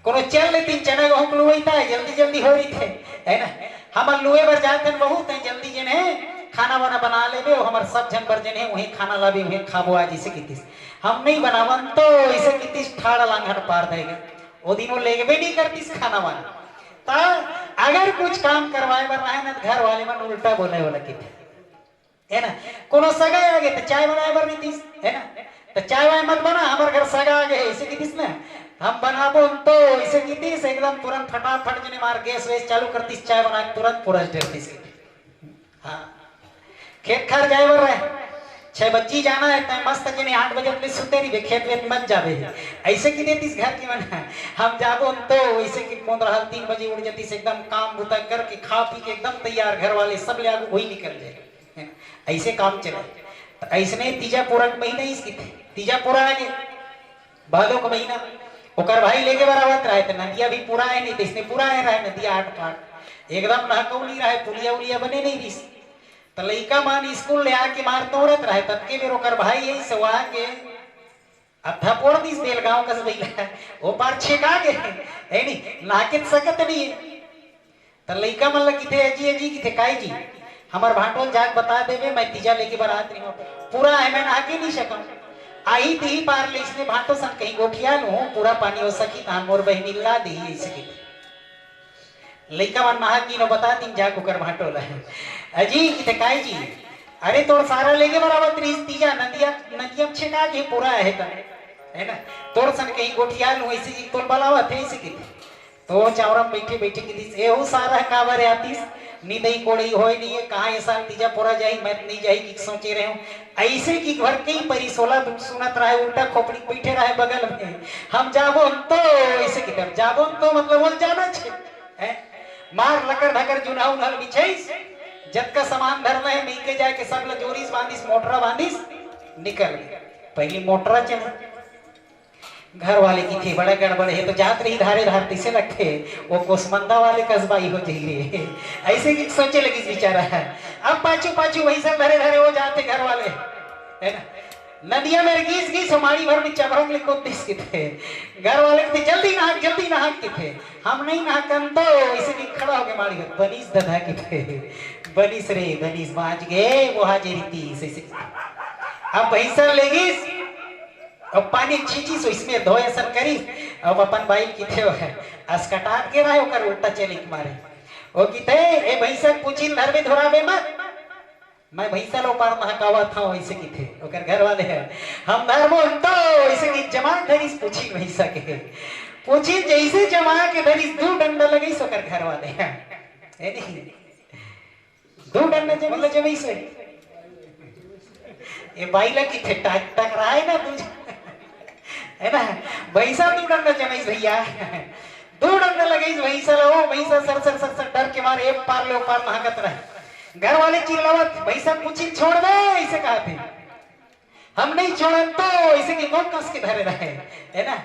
कोनो चल लेती चना गहूं लुई था जल्दी जल्दी हो रही थे है ना, हम लुए बर जाते बहुत है जल्दी जन है खाना वाना बना लेबे हमार सब जन बर जन है वही खाना लाबे वही खाबो आज इसे कितिस हम नहीं बनावन तो इसे कितिस ठाड़ लांघन पार देगा वो दिनों लेगबे नहीं करतीस खाना वाना ता अगर कुछ काम करवाए बर रहे ना घर वाले मन उल्टा बोले वाला किते है ना, कोनो सगा आ गए तो चाय बनाए बर नहीं तीस है ना, तो चाय वाय मत बना हमारे घर सगा आ गए इसे कितिस ना हम बनाबो तो इसे कितिस एकदम तुरंत फटाफट जने मार गैस वैस चालू करतीस चाय बना तुरंत पूरा डरतीस हाँ खेत खार जाए बर रहे 6 बजे जाना है तो मस्त जने 8 बजे अपने सुते रही खेत वेत मत जावे ऐसे की देतीस घर की मना हम जाबो तो ऐसे की 3 बजे उठ जातीस एकदम काम बुता करके खा पी के एकदम तैयार घर वाले सब ले आगू वही निकल जाए ऐसे काम चले। ऐसने तीजा पूरा महीना इसकी तीजा पूरा आगे भादो का महीना ओकर भाई लेके बरावत रहे तो नदिया भी पूरा है नहीं तो इसने पूरा है रहा नदिया 8 पाट एकदम नहकौ नहीं रहा पुलिया उलिया बने नहीं रही तो लइका मान स्कूल ले आके मार तोड़त रहे तब के बेर ओकर भाई यही से वहां के अथा पोड़ दिस बेलगांव कस भइला वो पार छेका के है नी नाके सकत नहीं है तो लइका मन ल किथे अजी अजी किथे काई जी हमार भाटोल जाग बता देवे मैं तीजा लेके बारात नहीं पूरा है मैं नाके नहीं सकूं आई दी पार ले इसने भाटो सन कहीं गोठिया लूं पूरा पानी हो सकी तान मोर बहनी ला दी इसे की लइका मन नहा की नो बता दिन जाग ओकर भाटो ला अजी किथे काई जी अरे तोर सारा लेके बराबर 30 तीजा नदिया नदिया छेका के पूरा है ता है ना तोर सन कहीं गोठिया लूं ऐसे जी तोर बलावा थे इसे की तो चावरम बैठे बैठे की दिस एहू सारा काबर आतीस नी नहीं कोड़ी होय नहीं है कहां ऐसा तीजा पूरा जाई मैं नहीं जाई की सोचे रहे हूं ऐसे की घर के ही परिसोला सुनत रहे उल्टा खोपड़ी बैठे रहे बगल में हम जाबो तो ऐसे की तरफ जाबो तो मतलब बोल जाना छे है मार लकर धकर जुना उनल बिछाइस जब का सामान धरना है नहीं के जाए के सब ल जोरीस बांधिस मोटरा बांधिस निकल पहली मोटरा चले घर वाले की थे बड़ा गड़बड़ है तो जात रही धारे धारती से रखे वो कोसमंदा वाले कस्बाई हो जाइए ऐसे की सोचे लगी बेचारा है अब पाछू पाछू वही सब धरे धरे हो जाते घर वाले है ना नदिया में गीस गीस हमारी भर में चबरंग लिखो दिस के थे घर वाले थे जल्दी नहा के थे हम नहीं नहाकन तो इसे भी खड़ा हो गए मारी बनीस दधा के थे बनीस रे बनीस बाज गए वो हाजिरी थी अब भैंसा लेगीस अब पानी छीची सो इसमें धोए सर करी अब अपन बाइक की थे अस्कटा के रहे ओकर उल्टा चले के मारे ओ की थे ए भैंसा पूछी धरबे धोराबे मत मैं भैंसा लो पार महकावा था वैसे की थे ओकर घर वाले है हम धर्मो तो वैसे की जमा धरिस पूछी भैंसा के पूछी जैसे जमा के धरिस दो डंडा लगे ओकर घर वाले है नहीं दो डंडा जब मतलब जब ऐसे ये बाइला की थे टक रहा है ना तुझ है ना भैंसा दो डंडा जमे भैया दो डंडा लगे भैंसा लो भैंसा सर डर के मारे एक पार लो पार महकत रहे घर वाले चिल्लावत भैंसा पूछी छोड़ दे ऐसे कहा थे हम नहीं छोड़न तो ऐसे की कौन कस के धरे रहे है ना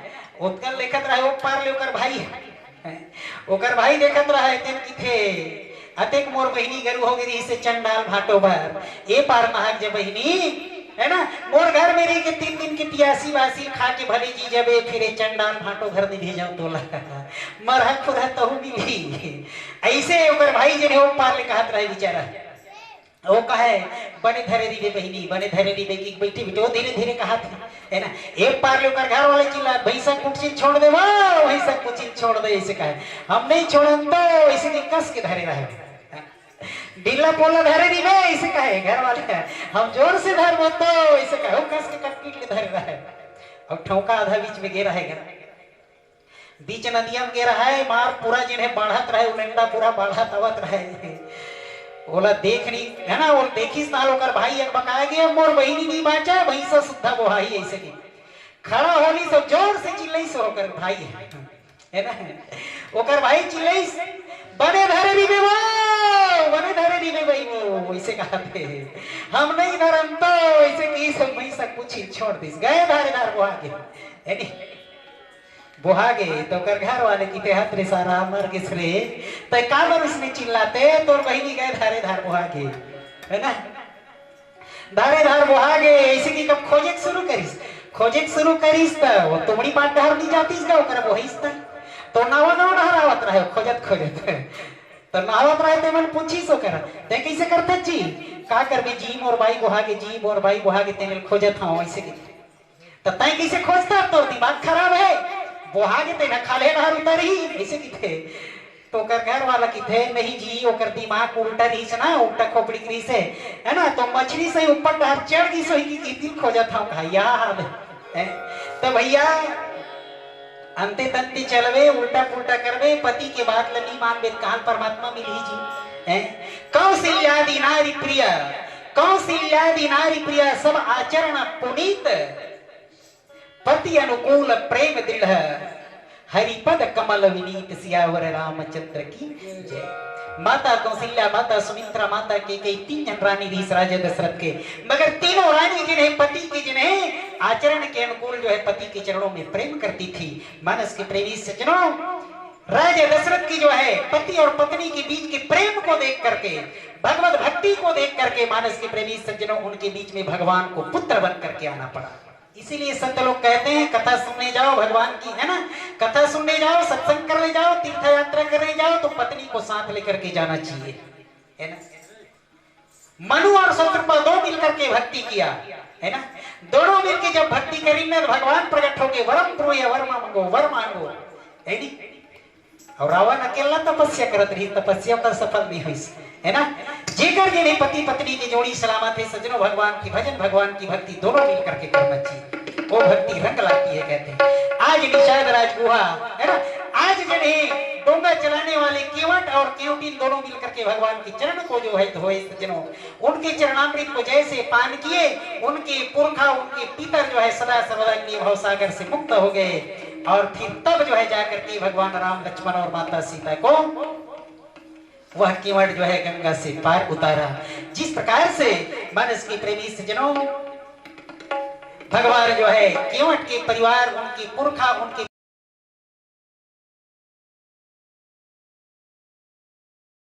उत्कल देखत रहे वो पार ले ओकर भाई ओकर भाई देखत रहे तेन की थे अतेक मोर बहिनी गरु हो गई इसे चंडाल भाटो बार ए पार महक जे बहिनी है ना मोर घर में रही के 3 दिन की पियासी वासी खा के भले जी जबे फिरे चंडाल भाटो घर में भेजाऊ तोला मरह खुद तहु मिली ऐसे ओकर भाई जे वो पार ले कहत रहे बेचारा वो कहे बने धरे दी बहिनी बने धरे दी की बैठी बैठी वो धीरे धीरे कहा है ना एक पार ले ओकर घर वाले चिल्ला भैंसा कुछ छोड़ दे वाह भैंसा कुछ छोड़ दे ऐसे कहे हम नहीं छोड़न तो ऐसे के कस के धरे रहे ढीला पोला धरे दी में ऐसे कहे घर वाले हम जोर से धर तो ऐसे कहे कस के कटपीट ले धरे रहे और ठोका आधा बीच में गिरा है बीच नदिया में गिरा है मार पूरा जिन्हें बढ़त रहे उलंडा पूरा बढ़त आवत रहे बोला देखनी है ना वो देखी साल होकर भाई एक बकाया गया मोर बहिनी नहीं बाचा भैंसा सुद्धा बोहाई ऐसे की खड़ा होली सब जोर से चिल्लाई से होकर भाई है ना ओकर भाई चिल्लाई बने धरे दी वो बने धरे दी भाई वो ऐसे कहते हम नहीं धरम तो ऐसे की सब भैंसा कुछ ही छोड़ दी गए धारे धार बुहा गए है नहीं बुहा गए तो कर घर वाले की ते हतरे सारा मर के सरे तो काबर उसने चिल्लाते तो बहिनी गए धारे धार बुहा गए है ना धारे धार बुहा गए ऐसे की कब खोजे शुरू करिस तो वो तुमड़ी बात धार नहीं जातीस का ओकरा बोहिस तो नावा हरावत रहे खोजत तो नावत रहे ते मन पूछी सो कर ते कैसे करते जी का करबे जी मोर भाई बुहा के जी मोर भाई बुहा के तेने खोजत हूं ऐसे की तो तय कैसे खोजता तो दिमाग खराब है बुहा के तेना खाले नहर उतर ही ऐसे की थे तो कर घर वाला की थे नहीं जी ओकर दिमाग उल्टा रीस ना उल्टा खोपड़ी करी से है ना तो मछली से ऊपर डर चढ़ गई सोई की दिल खोजत हूं भैया तो भैया अंते तंते चलवे उल्टा पुल्टा करवे पति के बात लनी मान वेद काल परमात्मा मिली जी हैं कौशल्यादि नारी प्रिय सब आचरण पुनीत पति अनुकूल प्रेम दृढ़ हरिपद कमल विनीत सियावर रामचंद्र की जय माता कौशल्या माता सुमित्रा माता के कई 3 जन रानी थी राजा दशरथ के मगर तीनों रानी जिन्हें पति के जिन्हें आचरण के अनुकूल जो है पति के चरणों में प्रेम करती थी मानस के प्रेमी सज्जनों राजा दशरथ की जो है पति और पत्नी के बीच के प्रेम को देख करके भगवत भक्ति को देख करके मानस के प्रेमी सज्जनों उनके बीच में भगवान को पुत्र बन करके आना पड़ा इसीलिए संत लोग कहते हैं कथा सुनने जाओ भगवान की है ना कथा सुनने जाओ सत्संग करने जाओ तीर्थ यात्रा करने जाओ तो पत्नी को साथ लेकर के जाना चाहिए है ना मनु और शत्रुपा दो मिलकर के भक्ति किया है ना दोनों मिलकर जब भक्ति करी ना भगवान प्रकट होके वरम प्रोय वर मांगो है नी और रावण अकेला तपस्या करत रही तपस्या पर सफल नहीं हुई है ना जेकर जिन्हें पति पत्नी की जोड़ी सलामत है सज्जनों भगवान की भजन भगवान की भक्ति दोनों मिल करके करना चाहिए वो भक्ति रंग लाती है कहते हैं आज निषाद राजगुहा है ना आज जिन्हें डोंगा चलाने वाले केवट और केवटी दोनों मिलकर के भगवान के चरण को जो है धोए सज्जनों उनके चरणामृत को जैसे पान किए उनके पुरखा उनके पितर जो है सदा सर्वदा भव सागर से मुक्त हो गए और फिर तब जो है जाकर के भगवान राम लक्ष्मण और माता सीता को वह केवट जो है गंगा से पार उतारा जिस प्रकार से मानस के प्रेमी सज्जनों भगवान जो है केवट के परिवार उनके पुरखा उनके